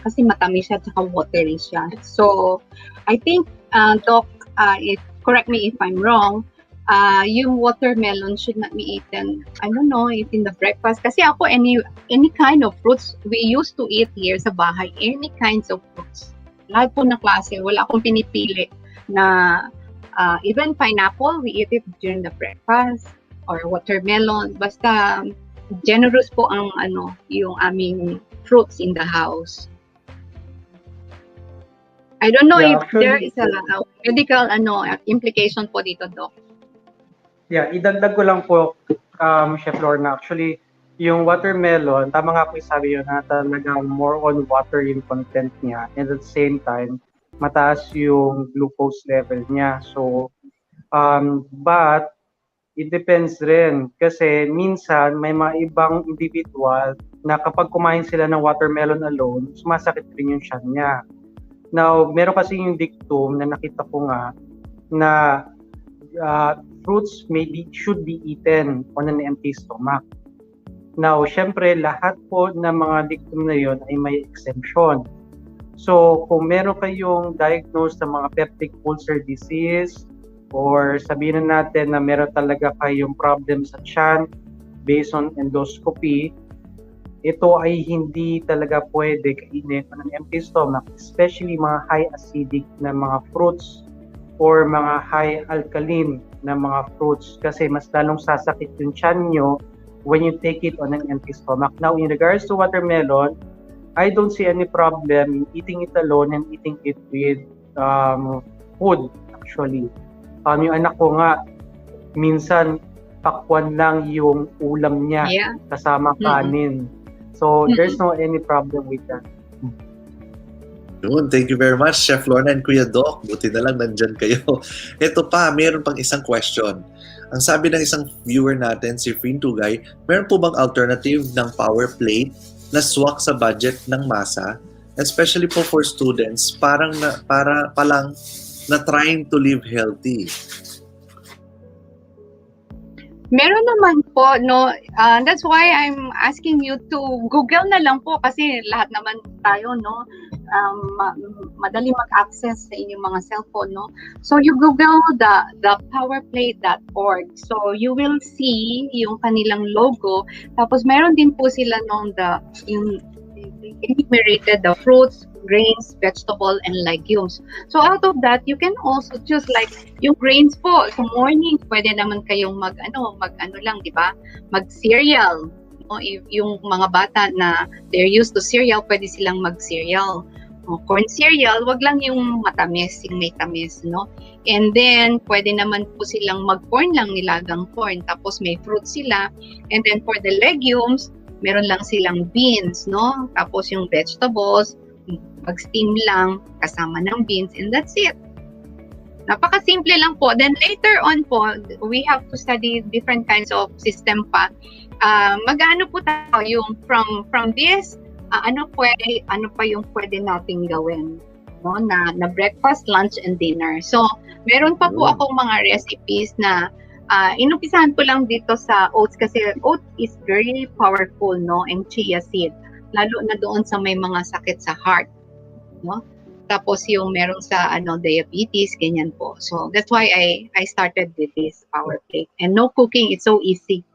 Kasi matamis siya at watery siya. So, I think, Doc, correct me if I'm wrong, yung watermelon should not be eaten, I don't know, if in the breakfast. Kasi ako, any kind of fruits, we used to eat here sa bahay, any kinds of fruits. Lahat po na klase, wala akong pinipili na even pineapple, we eat it during the breakfast, or watermelon. Basta generous po ang yung aming fruits in the house. I don't know if there is a medical implication po dito, Doc. Yeah, idagdag ko lang po, Chef Lorna. Actually, yung watermelon, tama nga po yung sabi yun na talagang more on water yung content niya, and at the same time, mataas yung glucose level niya. So, but it depends rin kasi minsan may mga ibang individual na kapag kumain sila ng watermelon alone, sumasakit rin yung tiyan niya. Now, meron kasi yung dictum na nakita ko nga na fruits should be eaten on an empty stomach. Now, syempre, lahat po ng mga dictum na yon ay may exemption. So, kung meron kayong diagnosed ng mga peptic ulcer disease, or sabihin na natin na meron talaga kayong problem sa tiyan based on endoscopy, ito ay hindi talaga pwede kainin on an empty stomach, especially mga high acidic na mga fruits or mga high alkaline na mga fruits kasi mas lalong sasakit yung tiyan nyo when you take it on an empty stomach. Now, in regards to watermelon, I don't see any problem eating it alone and eating it with food, actually. Yung anak ko nga, minsan, pakwan lang yung ulam niya kasama kanin. So, there's no any problem with that. Yun, thank you very much, Chef Lorna and Kuya Doc. Buti na lang nandyan kayo. Ito pa, meron pang isang question. Ang sabi ng isang viewer natin, si Freen Tugay, meron po bang alternative ng power plate na swak sa budget ng masa, especially po for students, para palang na trying to live healthy? Meron naman po, no, that's why I'm asking you to Google na lang po kasi lahat naman tayo, no, madali mag-access sa inyong mga cellphone, no. So you Google the powerplate.org. So you will see yung kanilang logo. Tapos meron din po sila yung enumerated the fruits, grains, vegetable, and legumes. So out of that, you can also choose like yung grains po. Sa morning, pwede naman kayong mag lang, di ba? Mag-cereal. No? Yung mga bata na they're used to cereal, pwede silang mag-cereal. Corn cereal, wag lang yung matamis, yung may tamis, no? And then, pwede naman po silang mag-corn lang, nilagang corn. Tapos may fruit sila. And then for the legumes, meron lang silang beans, no? Tapos yung vegetables, mag-steam lang kasama ng beans, and that's it. Napaka-simple lang po. Then later on po, we have to study different kinds of system pa. Mag-ano po tayo yung from this, ano pa yung pwede nating gawin, no? Na breakfast, lunch, and dinner. So, meron pa po akong mga recipes na inumpisahan ko lang dito sa oats kasi oats is very powerful, no? And chia seed, lalo na doon sa may mga sakit sa heart, no? Tapos yung meron sa diabetes, ganyan po. So that's why I started with this power plate. And no cooking, it's so easy.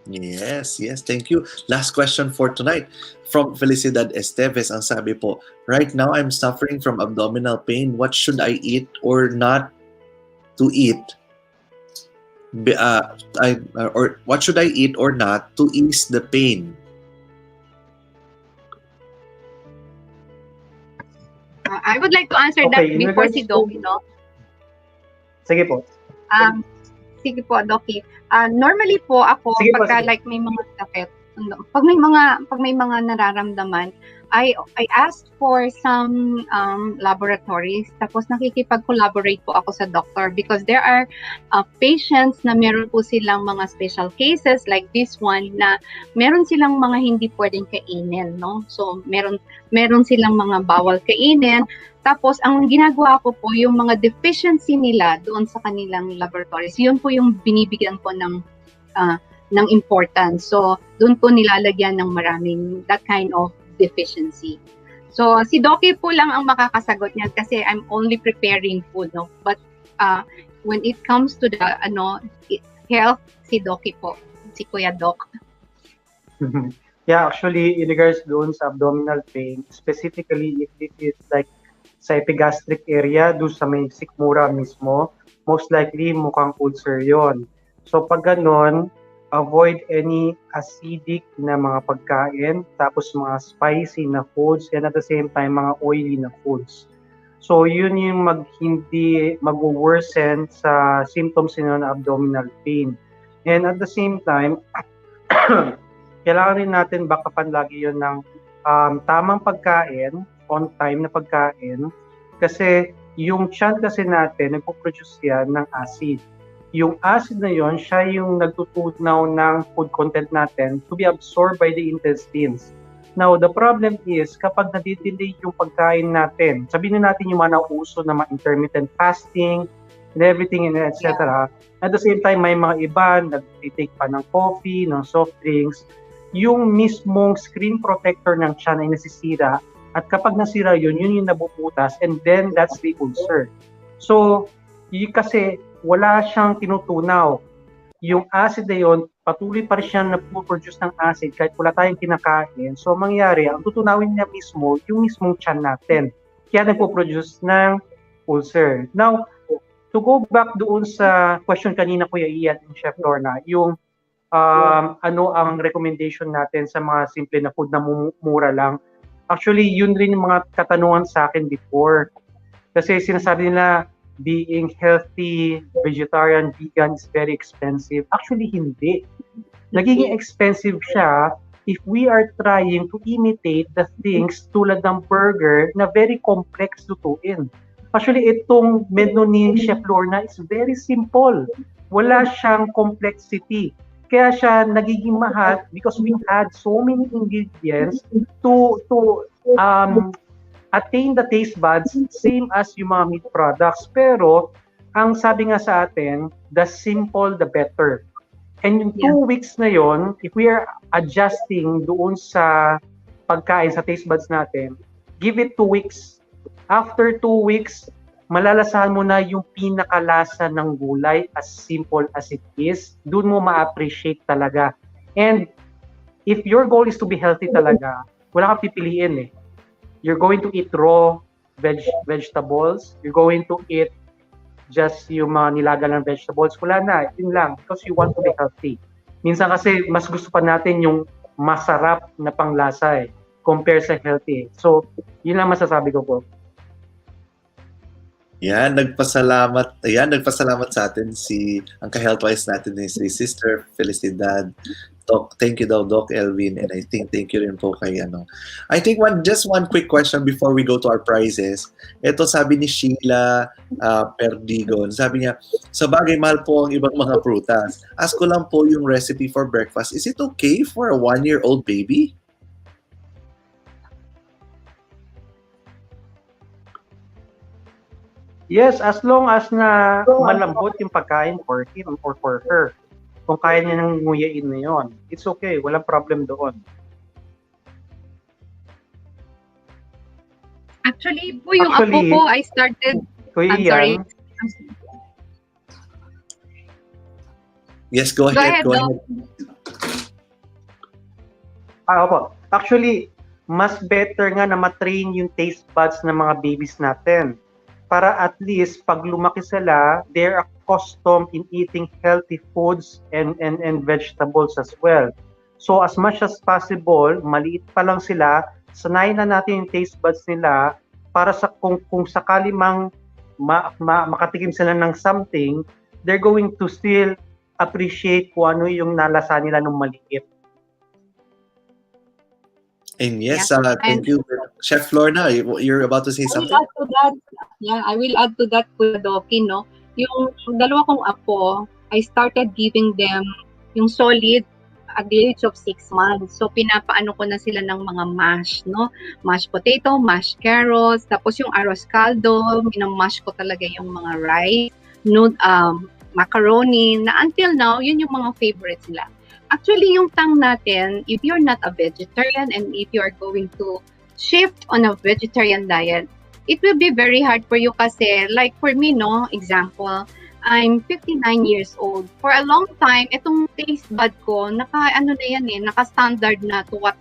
Yes, thank you. Last question for tonight from Felicidad Esteves. Ang sabi po, right now I'm suffering from abdominal pain. What should I eat or not to eat? Or what should I eat or not to ease the pain? I would like to answer that before si Doki, no? Sige po. Sige po, Doki. Normally po ako, pagka like may mga sakit, pag may mga nararamdaman, I asked for some laboratories, tapos nakikipag-collaborate po ako sa doctor because there are patients na meron po silang mga special cases like this one na meron silang mga hindi pwedeng kainin, no? So meron silang mga bawal kainin. Tapos ang ginagawa ko po yung mga deficiency nila doon sa kanilang laboratories, yun po yung binibigyan ko ng importance. So doon po nilalagyan ng maraming that kind of deficiency. So si Doki po lang ang makakasagot niyan kasi I'm only preparing food, no? But when it comes to the health, si Doki po, si Kuya Doc. Yeah, actually in regards doon sa abdominal pain, specifically if it is like sa epigastric area, doon sa may sikmura mismo, most likely mukhang ulcer yon. So pag ganon, avoid any acidic na mga pagkain, tapos mga spicy na foods, and at the same time, mga oily na foods. So yun yung hindi mag-worsen sa symptoms nyo na abdominal pain. And at the same time, kailangan rin natin backupan lagi yun ng tamang pagkain, on time na pagkain, kasi yung tiyan kasi natin, nagpo-produce yan ng acid. Yung acid na yon, siya yung nagtutunaw ng food content natin to be absorbed by the intestines. Now, the problem is, kapag nadidelay yung pagkain natin, sabihin na natin yung mga nauso na mga intermittent fasting, and everything, and etc. At the same time, may mga iba, nag-take pa ng coffee, ng soft drinks, yung mismong screen protector ng tiyan ay nasisira. At kapag nasira yun, yun yung nabubutas, and then that's the ulcer. So, kasi wala siyang tinutunaw. Yung acid na yun, patuloy pa rin siyang nag-produce ng acid kahit wala tayong kinakain. So, mangyari, ang tutunawin niya mismo, yung mismong tiyan natin. Kaya nagpo-produce ng ulcer. Now, to go back doon sa question kanina, Kuya Ian and Chef Lorna, yung ano ang recommendation natin sa mga simple na food na mura lang. Actually, yun rin yung mga katanungan sa akin before. Kasi sinasabi nila, being healthy, vegetarian, vegan is very expensive. Actually, hindi. Nagiging expensive siya if we are trying to imitate the things tulad ng burger na very complex lutuin. Actually, itong menu ni Chef Lorna is very simple. Wala siyang complexity. Kaya siya nagiging mahal because we had so many ingredients to attain the taste buds same as yung mga meat products. Pero, ang sabi nga sa atin, the simple, the better. And yung 2 weeks na yon, if we are adjusting doon sa pagkain, sa taste buds natin, give it 2 weeks. After 2 weeks, malalasahan mo na yung pinakalasa ng gulay, as simple as it is. Doon mo ma-appreciate talaga. And if your goal is to be healthy talaga, wala kang pipiliin eh. You're going to eat raw vegetables. You're going to eat just yung mga nilaga ng vegetables. Wala na, yun lang. Because you want to be healthy. Minsan kasi, mas gusto pa natin yung masarap na panglasa eh, compare sa healthy. So, yun lang masasabi ko po. Yan, nagpasalamat sa atin ang ka-healthwise natin ni si Sister Felicidad. Doc, thank you daw, Doc Elvin, and I think thank you rin po kay I think just one quick question before we go to our prizes. Ito sabi ni Sheila Perdigon, sabi niya, sa bagay mahal po ang ibang mga prutas. Ask ko lang po yung recipe for breakfast. Is it okay for a 1-year-old baby? Yes, as long as na malambot yung pagkain for him or for her. Kung kaya niya nang nguyain na yun, it's okay. Walang problem doon. Actually po, yung apo ko, I started... Kuya I'm sorry. Yes, go ahead. Go ahead. Opo. Actually, mas better nga na matrain yung taste buds ng mga babies natin. Para at least pag lumaki sila, they're accustomed in eating healthy foods and vegetables as well. So as much as possible, maliit pa lang sila, sanayin na natin yung taste buds nila para sa kung sakali mang makatikim sila ng something, they're going to still appreciate kung ano yung nalasa nila nung maliit. And yes, thank you. Chef Lorna, you're about to say something? I will add to that, Kuya Doki, no? Yung dalawa kong apo, I started giving them yung solid at the age of 6 months. So, pinapaano ko na sila ng mga mash, no? Mashed potato, mashed carrots, tapos yung arroz caldo, minamash ko talaga yung mga rice, macaroni, na until now, yun yung mga favorites nila. Actually, yung tang natin, if you're not a vegetarian and if you are going to shift on a vegetarian diet, it will be very hard for you kasi, like for me, no, example, I'm 59 years old. For a long time, itong taste bud ko, naka-standard na to what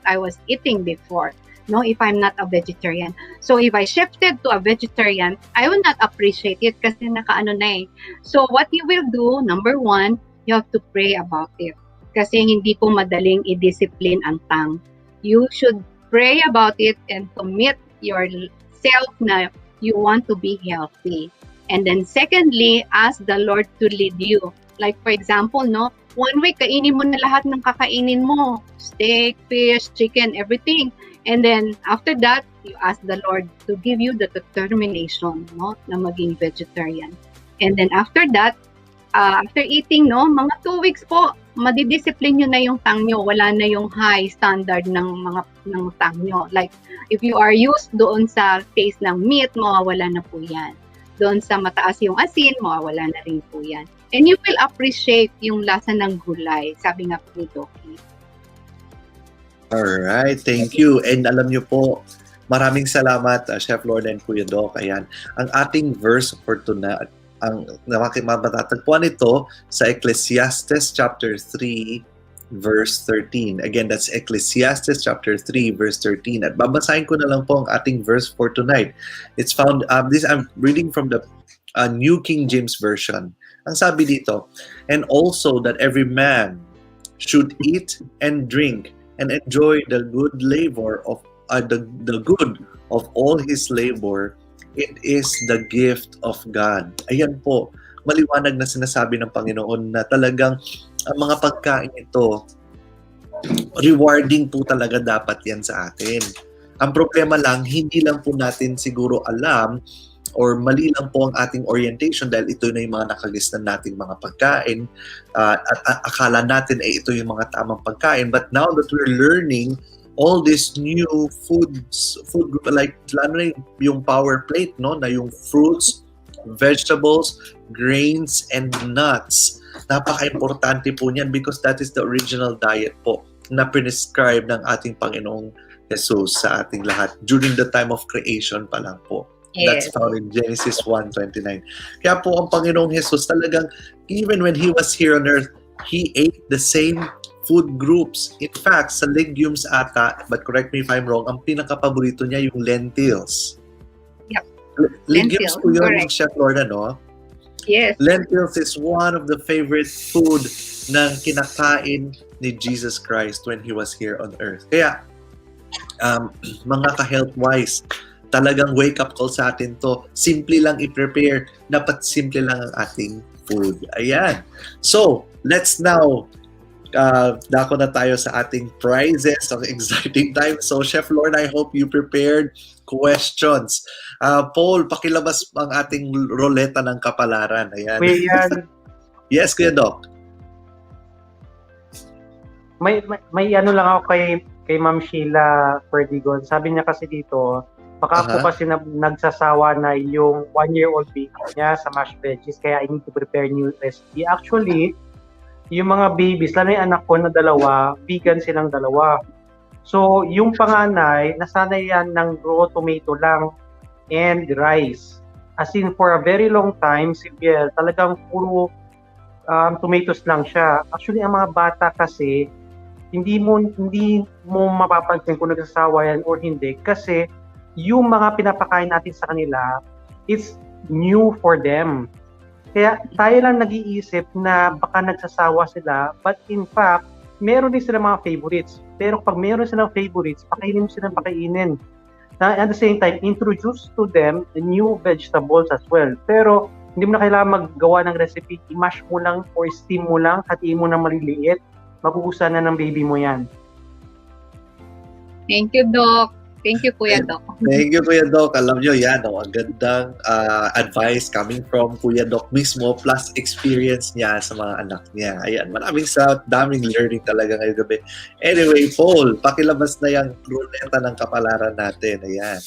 I was eating before, no, if I'm not a vegetarian. So, if I shifted to a vegetarian, I will not appreciate it kasi naka-ano na eh. So, what you will do, number one, you have to pray about it. Kasi hindi po madaling i-discipline ang tang. You should pray about it and commit yourself na you want to be healthy. And then secondly, ask the Lord to lead you. Like for example, no, 1 week, kainin mo na lahat ng kakainin mo. Steak, fish, chicken, everything. And then, after that, you ask the Lord to give you the determination, no, na maging vegetarian. And then, after that, after eating, no, mga 2 weeks po, madidiscipline nyo na yung tang nyo. Wala na yung high standard ng tang nyo. Like, if you are used doon sa taste ng meat, mawawala na po yan. Doon sa mataas yung asin, mawawala na rin po yan. And you will appreciate yung lasa ng gulay. Sabi nga po ni Doki. Alright, thank you. And alam nyo po, maraming salamat, Chef Lorna and Kuya Doc. Ayan, ang ating verse for tonight, ang matatagpuan ito sa Ecclesiastes chapter 3 verse 13. Again, that's Ecclesiastes chapter 3 verse 13. At babasahin ko na lang po ang ating verse for tonight. It's found, I'm reading from the New King James Version. Ang sabi dito, and also that every man should eat and drink and enjoy the good labor of the good of all his labor. It is the gift of God. Ayan po, maliwanag na sinasabi ng Panginoon na talagang ang mga pagkain ito, rewarding po talaga dapat yan sa atin. Ang problema lang, hindi lang po natin siguro alam or mali lang po ang ating orientation dahil ito na yung mga nakagisnan nating mga pagkain at akala natin ay ito yung mga tamang pagkain. But now that we're learning all these new food like lalo na yung power plate, no, na yung fruits, vegetables, grains, and nuts. Napaka-importante po niyan because that is the original diet po na prescribe ng ating Panginoong Jesus sa ating lahat during the time of creation pa lang po. Yes. That's found in Genesis 1:29. Kaya po ang Panginoong Jesus talagang even when He was here on earth, He ate the same food groups. In fact, sa legumes ata, but correct me if I'm wrong, ang pinaka-paborito niya yung lentils. Yep. Legumes Lentils, po yun, correct. Chef Lorna, no? Yes. Lentils is one of the favorite food na kinakain ni Jesus Christ when He was here on earth. Kaya, mga ka-health-wise, talagang wake-up call sa atin to. Simple lang i-prepare. Dapat simple lang ang ating food. Ayan. So, let's now dako na tayo sa ating prizes of exciting time. So, Chef Lorna, I hope you prepared questions. Paul, pakilabas ang ating roleta ng kapalaran. Ayan. Kuya, Yes, Kuya Doc. may ano lang ako kay Ma'am Sheila Perdigon. Sabi niya kasi dito, baka po kasi nagsasawa na yung 1-year-old baby niya sa mashed veggies, kaya I need to prepare new recipe. Actually, yung mga babies, lalo yung anak ko na dalawa, vegan silang dalawa. So, yung panganay, nasanay yan ng raw tomato lang and rice. As in, for a very long time, si Biel, talagang puro tomatoes lang siya. Actually, ang mga bata kasi, hindi mo mapapansin kung nagsasawa yan or hindi kasi yung mga pinapakain natin sa kanila, it's new for them. Kaya tayo lang nag-iisip na baka nagsasawa sila, but in fact, meron din sila mga favorites. Pero pag meron silang favorites, pakainin mo silang pakainin. At the same time, introduce to them new vegetables as well. Pero hindi mo na kailangan maggawa ng recipe, i-mash mo lang or steam mo lang, hatiin mo na maliliit, magugustuhan na ng baby mo yan. Thank you, Doc. Thank you, Kuya Doc. Thank you, Kuya Doc. Alam nyo, yan, ang gandang advice coming from Kuya Doc mismo plus experience niya sa mga anak niya. Ayan, maraming daming learning talaga ngayong gabi. Anyway, Paul, pakilabas na yung ruleta ng kapalaran natin. Ayan.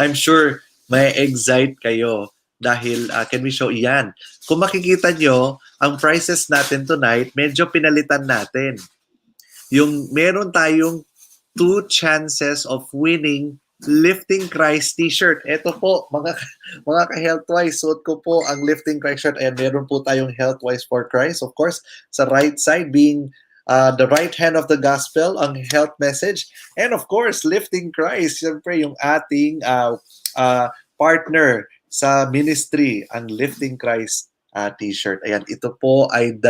I'm sure may excite kayo dahil can we show yan. Kung makikita nyo, ang prizes natin tonight, medyo pinalitan natin. Yung meron tayong 2 chances of winning Lifting Christ t-shirt. Ito po, mga ka-health-wise, suot ko po ang Lifting Christ shirt. Ayan, meron po tayong health-wise for Christ. Of course, sa right side being the right hand of the gospel, ang health message. And of course, Lifting Christ, siyempre yung ating partner sa ministry, ang Lifting Christ t-shirt. Ayan, ito po ay 2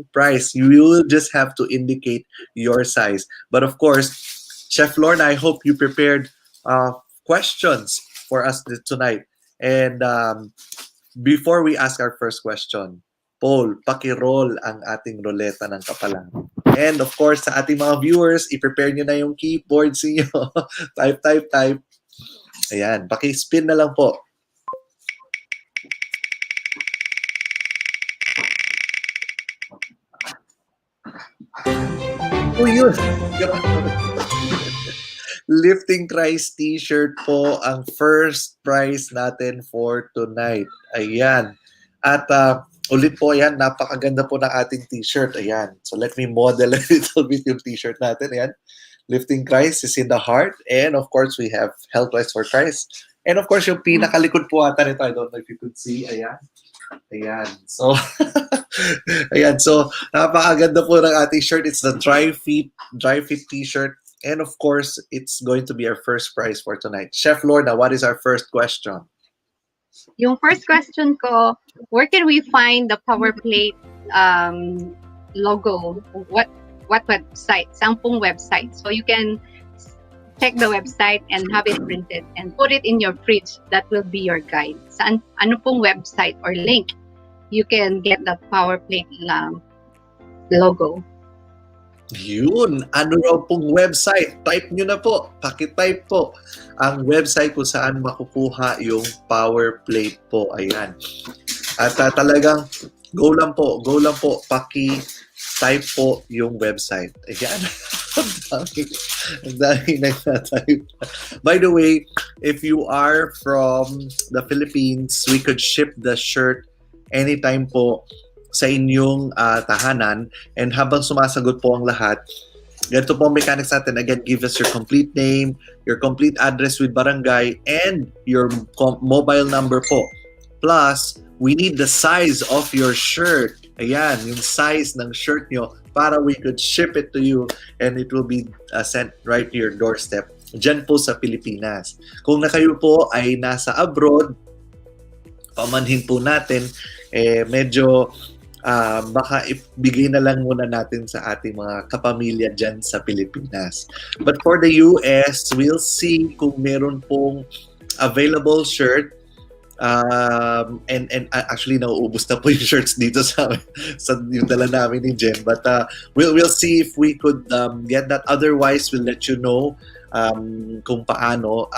prize. You will just have to indicate your size. But of course, Chef Lorna, I hope you prepared questions for us tonight. And before we ask our first question, Paul, paki-roll ang ating ruleta ng kapalaran. And of course, sa ating mga viewers, i-prepare nyo na yung keyboards niyo. Type. Ayan, paki-spin na lang po. Oh, yun. Lifting Christ t-shirt po ang first prize natin for tonight. Ayan. At ulit po, ayan, napakaganda po ng ating t-shirt. Ayan. So let me model a little bit yung t-shirt natin. Ayan. Lifting Christ is in the heart. And of course, we have Healthwise for Christ. And of course, yung pinakalikod po ata nito, I don't know if you could see. Ayan. Ayan. So, ayan. So, napakaganda po ng ating shirt. It's the dry fit t-shirt. And of course, it's going to be our first prize for tonight. Chef Lorna, what is our first question? Yung first question ko, where can we find the Power Plate logo? What website? Sampung website. So you can check the website and have it printed and put it in your fridge. That will be your guide. Saan, ano pong website or link you can get that Power Plate logo? Yun, ano raw pong website? Type nyo na po, paki-type po ang website kung saan makukuha yung Power Plate po. Ayan. At talagang go lang po, paki-type po yung website. Ayan. Ang dami nagtatype. By the way, if you are from the Philippines, we could ship the shirt anytime po sa inyong tahanan. And habang sumasagot po ang lahat, ganito po ang mechanics natin. Again, give us your complete name, your complete address with barangay, and your mobile number po. Plus, we need the size of your shirt. Ayan, yung size ng shirt nyo para we could ship it to you and it will be sent right to your doorstep. Diyan po sa Pilipinas. Kung na kayo po ay nasa abroad, pamanhin po natin, medyo baka ibigay na lang muna natin sa ating mga kapamilya dyan sa Pilipinas. But for the US, we'll see kung meron pong available shirt. And actually, nauubos na po yung shirts dito sa yung dala namin ni Jen. But we'll see if we could get that. Otherwise, we'll let you know kung paano.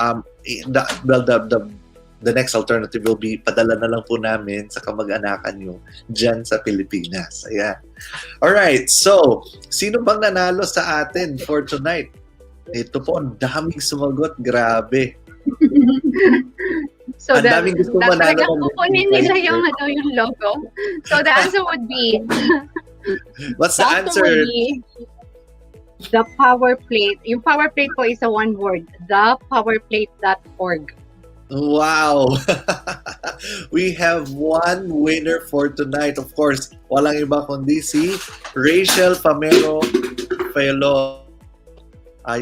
The next alternative will be padala na lang po namin sa kamag-anakan nyo dyan sa Pilipinas. Ayan. Alright, so, sino bang nanalo sa atin for tonight? Ito po, ang daming sumagot. Grabe. So ang daming gusto manalo. Kukunin nila yung logo. So the answer would be... What's the answer? Would be the Power Plate. Yung Power Plate po is a one word. thepowerplate.org. Wow! We have one winner for tonight. Of course, walang iba kundi si Rachel Famero Fellow.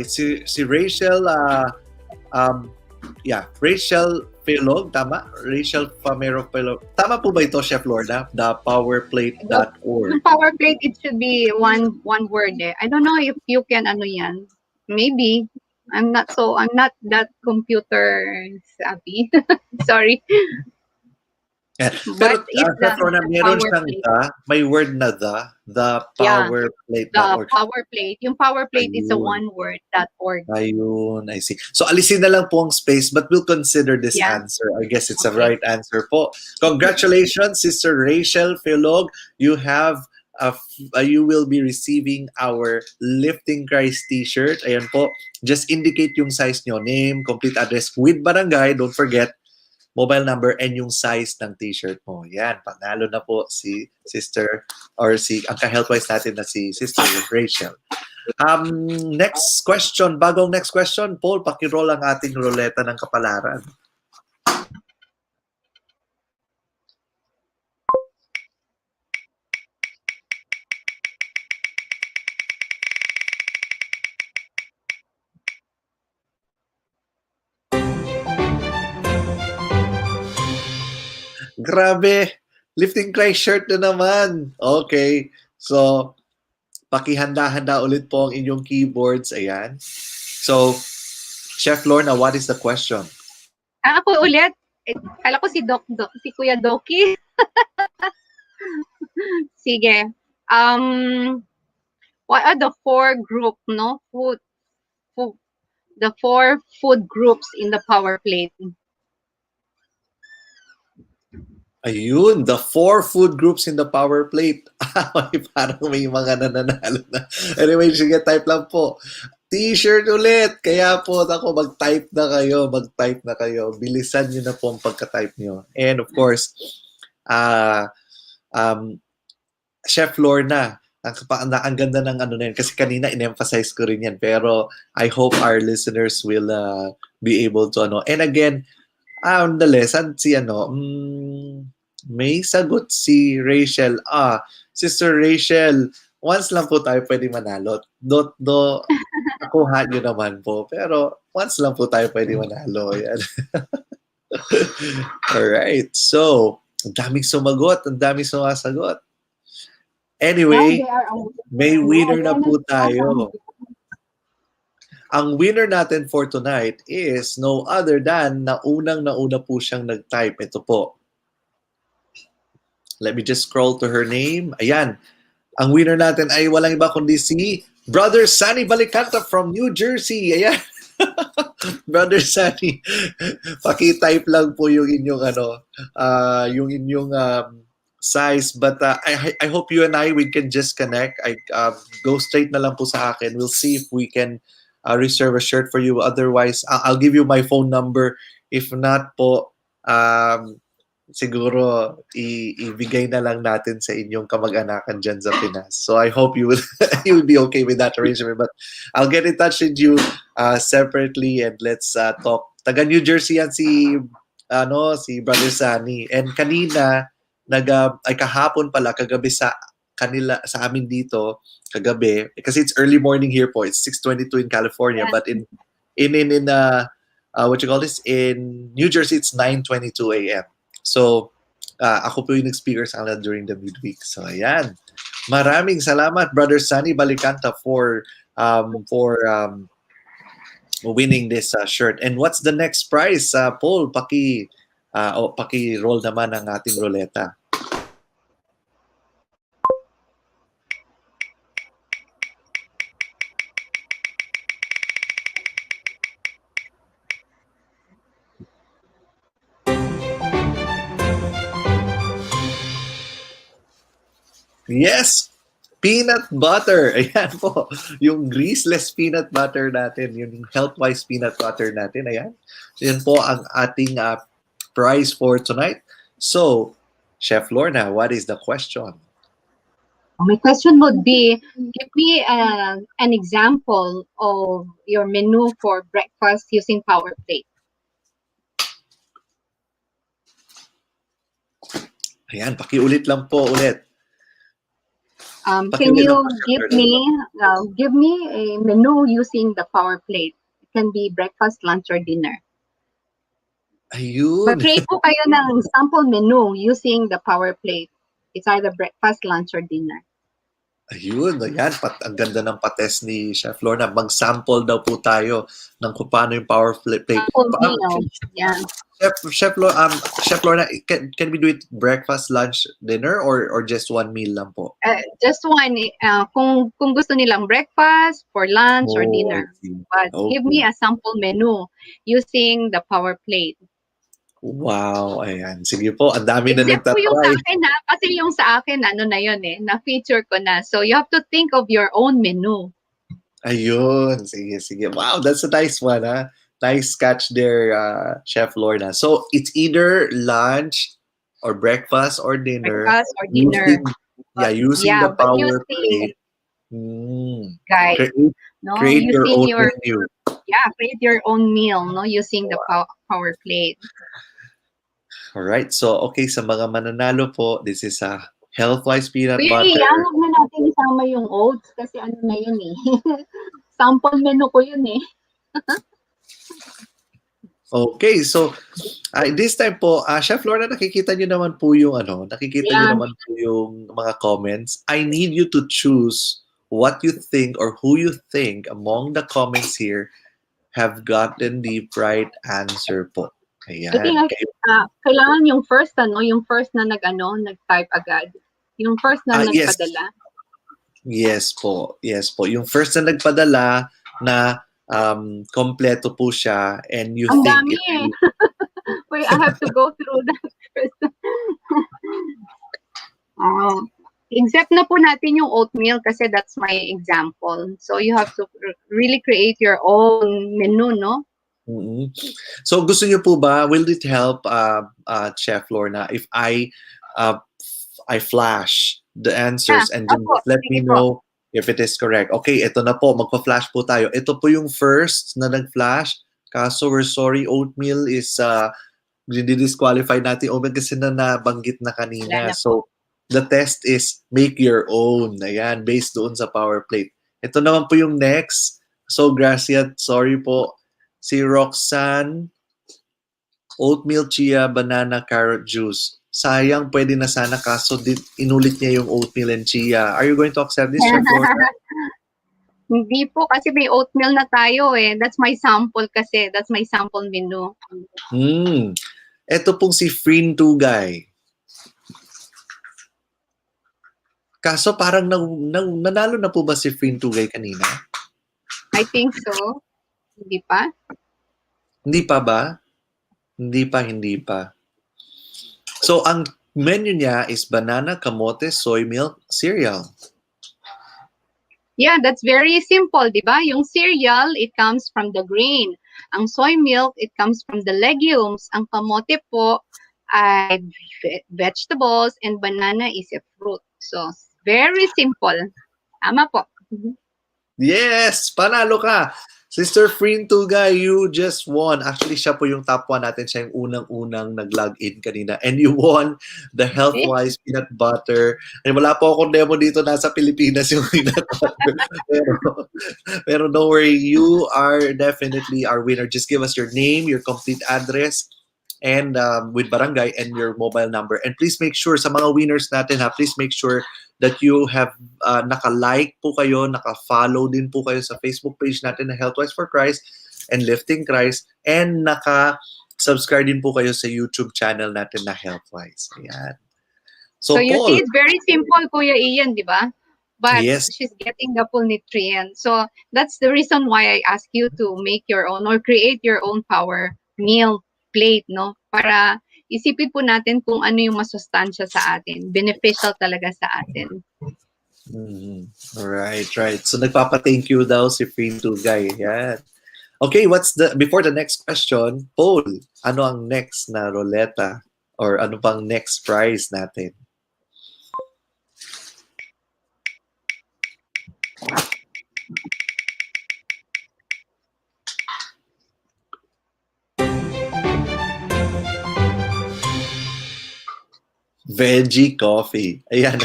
Si Rachel, Rachel Fellow, tama? Rachel Famero Fellow. Tama po ba ito, Chef Lorna? Thepowerplate.org. Yung Power Plate, it should be one word eh. I don't know if you can yan. Maybe. I'm not that computer savvy. Sorry. Yeah. Pero Lorna, meron siyang may word na the Power Plate. The Power Plate. Yung Power Plate is a one word .org. Ayun, I see. So alisin na lang po ang space, but we'll consider this answer. I guess it's a right answer po. Congratulations, Sister Rachel Filog. You will be receiving our Lifting Christ t-shirt. Ayan po. Just indicate yung size nyo, name, complete address with barangay. Don't forget, mobile number and yung size ng t-shirt mo. Yan, panalo na po si Sister or ang ka-healthwise natin na si Sister Rachel. Next question. Bagong next question, Paul, pakiroll ang ating ruleta ng kapalaran. Grabe! Lifting Christ shirt na naman. Okay. So, pakihanda-handa ulit po ang inyong keyboards. Ayan. So, Chef Lorna, what is the question? Ako ulit. Kala ko si Kuya Doki. Sige. What are the four group, no? Food, the four food groups in the power plate. Ayun, the 4 food groups in the power plate. Parang may mga nananalo na. Anyway, sige, type lang po. T-shirt ulit. Kaya po, ako, mag-type na kayo. Mag-type na kayo. Bilisan nyo na po ang pagka-type nyo. And of course, Chef Lorna, ang ganda ng ano na yun. Kasi kanina, in-emphasize ko rin yan. Pero I hope our listeners will be able to ano. And again, si ano, may sagot si Rachel. Sister Rachel, once lang po tayo pwede manalo. Nakuha nyo naman po. Pero once lang po tayo pwede manalo. Yan. Alright. So, ang daming sumagot. Ang daming sumasagot. Anyway, may winner na po tayo. Ang winner natin for tonight is no other than nauna po siyang nag-type. Ito po. Let me just scroll to her name. Ayan. Ang winner natin ay walang iba kundi si Brother Sunny Balicanta from New Jersey. Ayan. Brother Sunny, paki-type lang po yung inyong size, but I hope you and we can just connect. Go straight na lang po sa akin. We'll see if we can reserve a shirt for you. Otherwise, I'll give you my phone number. If not po, siguro ibigay na lang natin sa inyong kamag-anakan dyan sa Pinas. So I hope you will be okay with that arrangement. But I'll get in touch with you separately and let's talk. Taga New Jersey yan si Brother Sunny. And kanina kahapon pala, kagabi sa amin dito, kagabi, kasi it's early morning here po, it's 6:22 in California, but in what you call this, in New Jersey, it's 9:22 a.m. So, ako po yung nag-speaker sa kanila during the midweek. So, ayan. Maraming salamat, Brother Sunny Balicanta, for winning this shirt. And what's the next prize? Paul, paki-roll naman ang ating ruleta. Yes! Peanut butter. Ayan po. Yung greaseless peanut butter natin. Yung health-wise peanut butter natin. Ayan. Yan po ang ating prize for tonight. So, Chef Lorna, what is the question? My question would be, give me an example of your menu for breakfast using power plate. Ayan, pakiulit lang po ulit. Can you give me a menu using the power plate? It can be breakfast, lunch, or dinner. Ayun. Mag-create po kayo ng sample menu using the power plate. It's either breakfast, lunch, or dinner. Ayun, ayan. Ang ganda ng pates ni Chef Lorna. Mag-sample daw po tayo ng kung paano yung power plate. Sample meal. Yeah. Chef Lorna, can we do it breakfast, lunch, dinner, or just one meal lang po? Just one. Kung gusto nilang breakfast, for lunch, or dinner. But give me a sample menu using the power plate. Wow, ayan. Sige po, ang dami na Except po nagtatry. yung sa akin kasi yung sa akin, na yun na-feature ko na. So you have to think of your own menu. Ayun, sige. Wow, that's a nice one, ha? Nice catch there, Chef Lorna. So it's either lunch or breakfast or dinner. Breakfast or dinner. Using the power plate. Guys, create your own menu. Yeah, create your own meal, using the power plate. Alright, so okay, sa mga mananalo po, this is a health-wise peanut butter. Huwag na natin isama yung oats kasi ano na yun sample menu ko yun Okay, so this time po, Chef Lorna, nakikita niyo naman po yung niyo naman po yung mga comments. I need you to choose what you think or who you think among the comments here have gotten the right answer po. Ayan. Kailangan yung first na nag-type agad. Yung first na Yes. nagpadala. Yes po. Yes po. Yung first na nagpadala na kompleto po siya and you Ang think dami eh. Wait, I have to go through that first. Except na po natin yung oatmeal kasi that's my example. So you have to really create your own menu, no? Mhm. So gusto niyo po ba, will it help Chef Lorna if I flash the answers and then Opo, let me sige po. know if it is correct. Okay, ito na po, magpa-flash po tayo. Ito po yung first na nag-flash. Kaso we're sorry, oatmeal is disqualify natin oatmeal kasi nabanggit na kanina. Wala na So the test is make your own. Ayan, based doon sa power plate. Ito naman po yung next. So Gracia, sorry po. Si Roxanne, oatmeal, chia, banana, carrot juice. Sayang, pwede na sana kaso inulit niya yung oatmeal and chia. Are you going to accept this, Chef Lorna? Hindi po kasi may oatmeal na tayo eh. That's my sample kasi. That's my sample menu. Ito pong si Freen Tugay. Kaso parang nanalo na po ba si Freen Tugay kanina? I think so. Hindi pa? Hindi pa ba? Hindi pa. So, ang menu niya is banana, kamote, soy milk, cereal. Yeah, that's very simple, di ba? Yung cereal, it comes from the grain. Ang soy milk, it comes from the legumes. Ang kamote po ay vegetables and banana is a fruit. So, very simple. Tama po. Yes! Panalo ka! Sister Freen Tugay, you just won. Actually, siya po yung top 1 natin. Siya yung unang-unang nag-log in kanina. And you won the Healthwise Peanut Butter. And wala po akong demo dito. Nasa Pilipinas yung peanut butter. pero don't worry, you are definitely our winner. Just give us your name, your complete address, and with barangay and your mobile number. And please make sure, sa mga winners natin, please make sure that you have naka-like po kayo, naka-follow din po kayo sa Facebook page natin na Healthwise for Christ and Lifting Christ, and naka-subscribe din po kayo sa YouTube channel natin na Healthwise. Ayan. So you Paul, see, it's very simple, Kuya Ian, di ba? But yes. she's getting the full nutrient. So that's the reason why I ask you to make your own or create your own power meal plate, no? Para isipin po natin kung ano yung masustansya sa atin. Beneficial talaga sa atin. Right. So nagpapa-thank you daw si Free Tugay. Yan. Okay, before the next question, Paul, ano ang next na roleta or ano pang next prize natin? Veggie coffee. Ayan.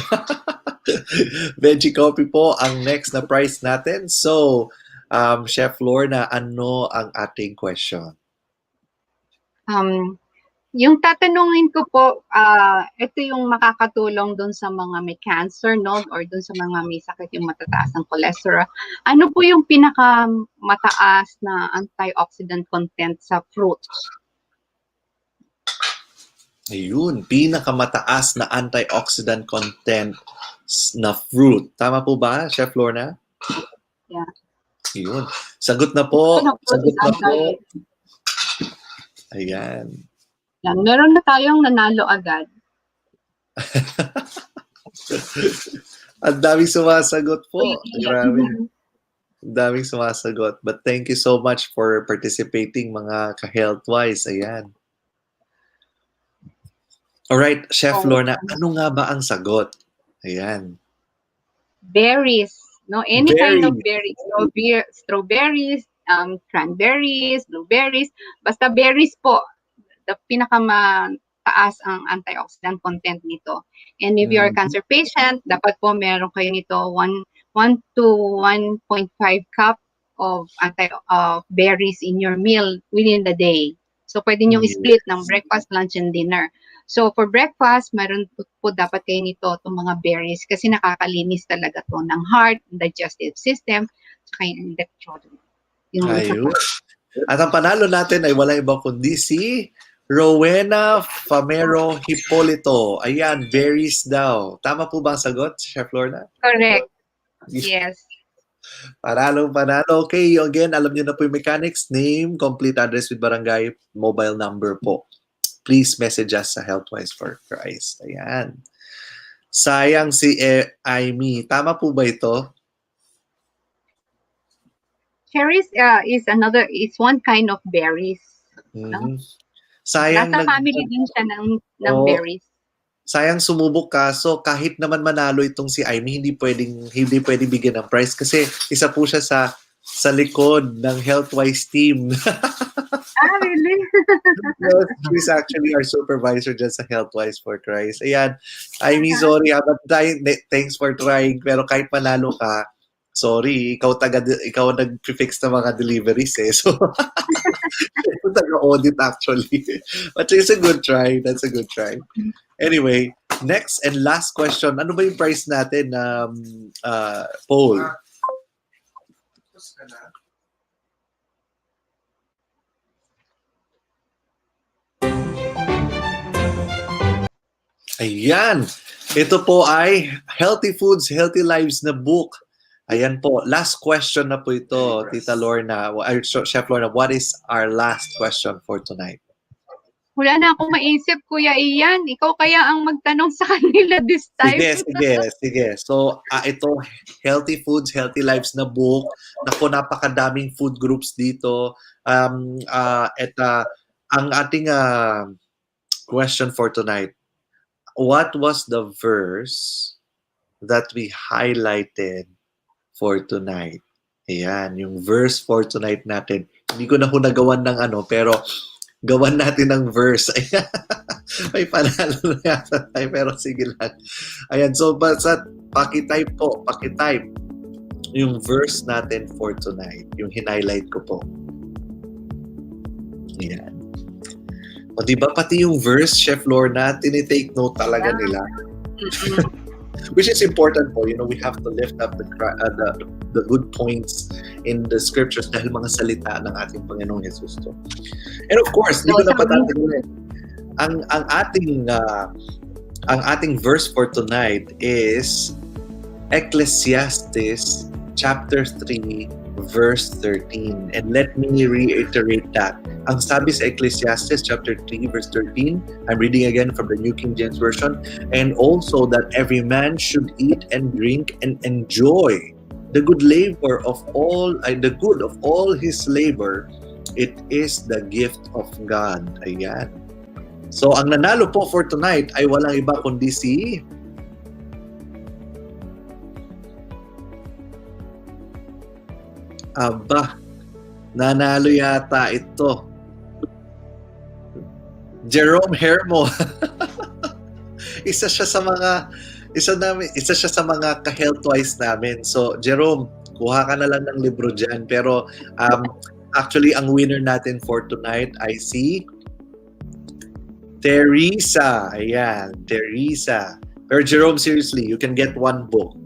Veggie coffee po ang next na prize natin. So, Chef Lorna, ano ang ating question? Yung tatanungin ko po, ito yung makakatulong dun sa mga may cancer, no? Or dun sa mga may sakit yung matataas ng cholesterol. Ano po yung pinakamataas na antioxidant content sa fruits? Ayun, pinakamataas na antioxidant content na fruit. Tama po ba, Chef Lorna? Yeah. Ayun. Sagot na po. Sagot na po. Ayan. Yan, meron na tayong nanalo agad. Ang daming sumasagot po. Grabe. Ang daming sumasagot. But thank you so much for participating, mga ka-Healthwise. Ayan. Alright, Chef Lorna, ano nga ba ang sagot? Ayan. Berries. No, any kind of berries. Strawberries, cranberries, blueberries. Basta berries po. The pinakamataas ang antioxidant content nito. And if you're a cancer patient, dapat po meron kayo nito 1 to 1.5 cup of berries in your meal within the day. So, pwede nyo split ng breakfast, lunch, and dinner. So, for breakfast, meron po dapat kayo nito, itong mga berries, kasi nakakalinis talaga to ng heart, digestive system, saka yung electrode. Ayun. At ang panalo natin ay wala ibang kundi si Rowena Famero Hipolito. Ayan, berries daw. Tama po ba ang sagot, Chef Lorna? Correct. Yes. Panalo. Okay, again, alam niyo na po yung mechanics. Name, complete address with barangay, mobile number po. Please message us sa Healthwise for Christ. Ayan. Sayang si Amy. Tama po ba ito? Cherries is one kind of berries. Mhm. Sayang Nasa family din siya ng Oo. berries. Sayang sumubok ka. So kahit naman manalo itong si Amy, hindi pwedeng bigyan ng prize kasi isa po siya sa likod ng Healthwise team. Ah, really? Yes, she's actually our supervisor dyan sa Healthwise for Christ. Ayan, Amy, sorry, but thanks for trying. Pero kahit manalo ka, sorry, ikaw nag-fix ng mga deliveries eh. So, ikaw taga-audit actually. But it's a good try. That's a good try. Anyway, next and last question. Ano ba yung price natin, Paul? Ayan. Ito po ay Healthy Foods, Healthy Lives na book. Ayan po. Last question na po ito, Tita Lorna. Chef Lorna, what is our last question for tonight? Wala na akong maisip, Kuya Ian. Ikaw kaya ang magtanong sa kanila this time. Sige. So, ito, Healthy Foods, Healthy Lives na book. Naku, napakadaming food groups dito. Ang ating question for tonight, what was the verse that we highlighted for tonight? Ayan, yung verse for tonight natin. Hindi ko na ho nagawan ng pero gawan natin ng verse. Ayan. May panalo na yata tayo, pero sige lang. Ayan, so basta pakitype yung verse natin for tonight. Yung highlight ko po. Ayan. O diba pati yung verse, Chef Lorna, tinitake note talaga nila. Which is important po. We have to lift up the good points in the scriptures dahil mga salita ng ating Panginoong Jesus to. And of course, di ko na patatagin. Ang ating verse for tonight is Ecclesiastes chapter 3 verse 13. And let me reiterate that. Ang sabi sa Ecclesiastes chapter 3 verse 13, I'm reading again from the New King James Version, and also that every man should eat and drink and enjoy the good of all his labor. It is the gift of God. Ayan. So ang nanalo po for tonight ay walang iba kundi si nanalo yata ito. Jerome Hermo. isa siya sa mga ka-healthwise namin. So, Jerome, kuha ka na lang ng libro dyan. Pero, actually, ang winner natin for tonight ay si Teresa. Ayan, Teresa. Pero Jerome, seriously, you can get one book.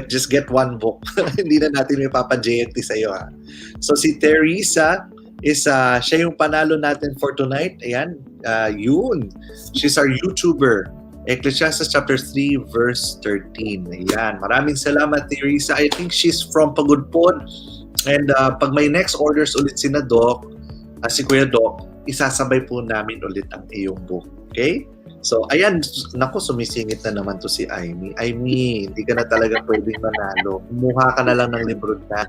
Just get one book. Hindi na natin may papa-JNT sa'yo, ha. So, si Teresa is siya yung panalo natin for tonight. Ayan, yun. She's our YouTuber. Ecclesiastes chapter 3 verse 13. Ayan, maraming salamat, Teresa. I think she's from Pagudpod. And pag may next orders ulit si Kuya Doc, isasabay po namin ulit ang iyong book. Okay? So, ayan, naku, sumisingit na naman to si Amy. Amy, hindi ka na talaga pwedeng manalo. Kumuha ka na lang ng libro na.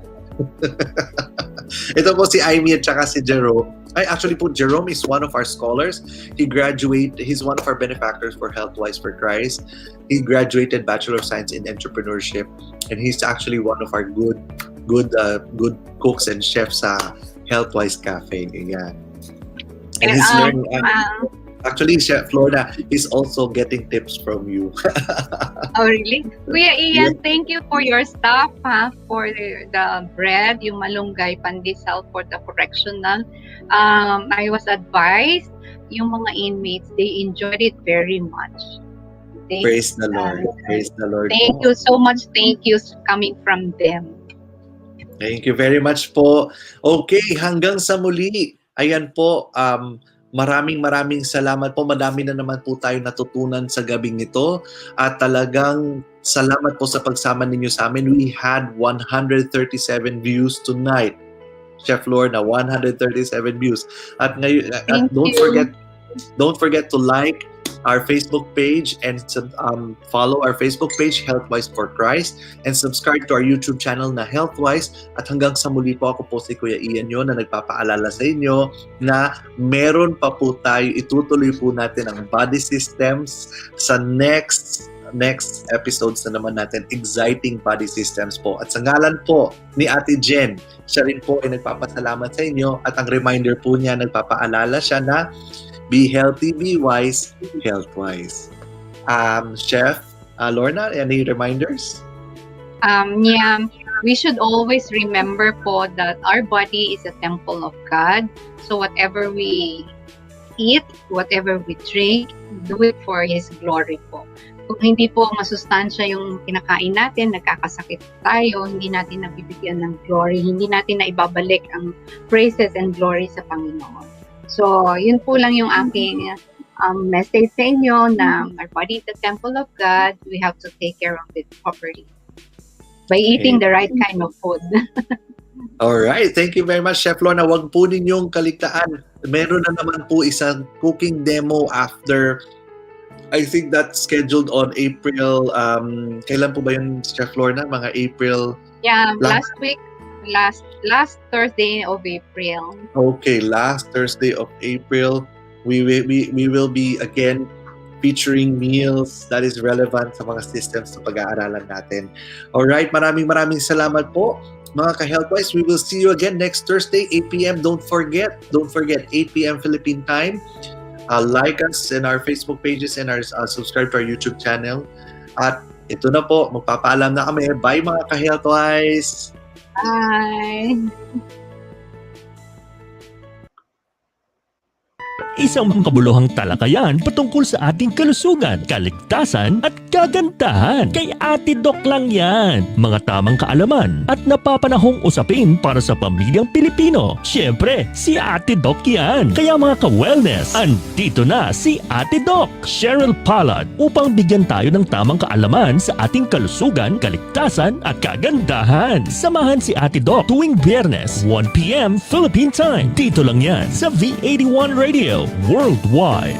Ito po si Amy at saka si Jerome. Actually po, Jerome is one of our scholars. He's one of our benefactors for Healthwise for Christ. He graduated Bachelor of Science in Entrepreneurship, and he's actually one of our good cooks and chefs sa Healthwise Cafe. Ayan. And he's learning. Actually, Chef Florida is also getting tips from you. Oh, really? Kuya Ian, thank you for your stuff, for the bread, yung malunggay pandesal for the correctional. I was advised, yung mga inmates, they enjoyed it very much. Praise the Lord. Praise the Lord. Thank you so much. Thank you coming from them. Thank you very much po. Okay, hanggang sa muli. Ayan po, maraming salamat po. Madami na naman po tayo natutunan sa gabing ito. At talagang salamat po sa pagsama ninyo sa amin. We had 137 views tonight. Chef Lorna, 137 views. At ngayon, Thank don't you. forget to like our Facebook page and follow our Facebook page, Healthwise for Christ, and subscribe to our YouTube channel na Healthwise. At hanggang sa muli po, ako po si Kuya Ian yun na nagpapaalala sa inyo na meron pa po tayo, itutuloy po natin ang body systems sa next episodes na naman natin, exciting body systems po. At sa ngalan po ni Ate Jen, siya rin po ay nagpapasalamat sa inyo at ang reminder po niya, nagpapaalala siya na be healthy, be wise, health-wise. Chef Lorna, any reminders? Yeah, we should always remember po that our body is a temple of God. So whatever we eat, whatever we drink, do it for His glory po. Kung hindi po masustansya yung kinakain natin, nagkakasakit tayo, hindi natin nabibigyan ng glory, hindi natin na ibabalik ang praises and glory sa Panginoon. So, yun po lang yung aking message sa inyo na our body is the temple of God. We have to take care of it properly by eating the right kind of food. Alright, thank you very much, Chef Lorna. Huwag po ninyong kaligtaan. Meron na naman po isang cooking demo after, I think that's scheduled on April, kailan po ba yun, Chef Lorna? Mga April? Yeah, last week, last Thursday of April. Okay, last Thursday of April, we will be again featuring meals that is relevant sa mga systems na pag-aaralan natin. Alright, maraming salamat po. Mga ka-Healthwise, we will see you again next Thursday, 8 p.m. Don't forget, 8 p.m. Philippine time. Like us in our Facebook pages and our subscribe to our YouTube channel. At ito na po, magpapaalam na kami. Bye mga ka-Healthwise! Bye! Isang makabuluhang talakayan patungkol sa ating kalusugan, kaligtasan at kagandahan. Kay Ate Doc lang yan. Mga tamang kaalaman at napapanahong usapin para sa pamilyang Pilipino. Siyempre, si Ate Doc yan. Kaya mga ka-wellness, andito na si Ate Doc, Cheryl Palad, upang bigyan tayo ng tamang kaalaman sa ating kalusugan, kaligtasan at kagandahan. Samahan si Ate Doc tuwing Biyernes, 1 p.m. Philippine Time. Dito lang yan sa V81 Radio. Worldwide.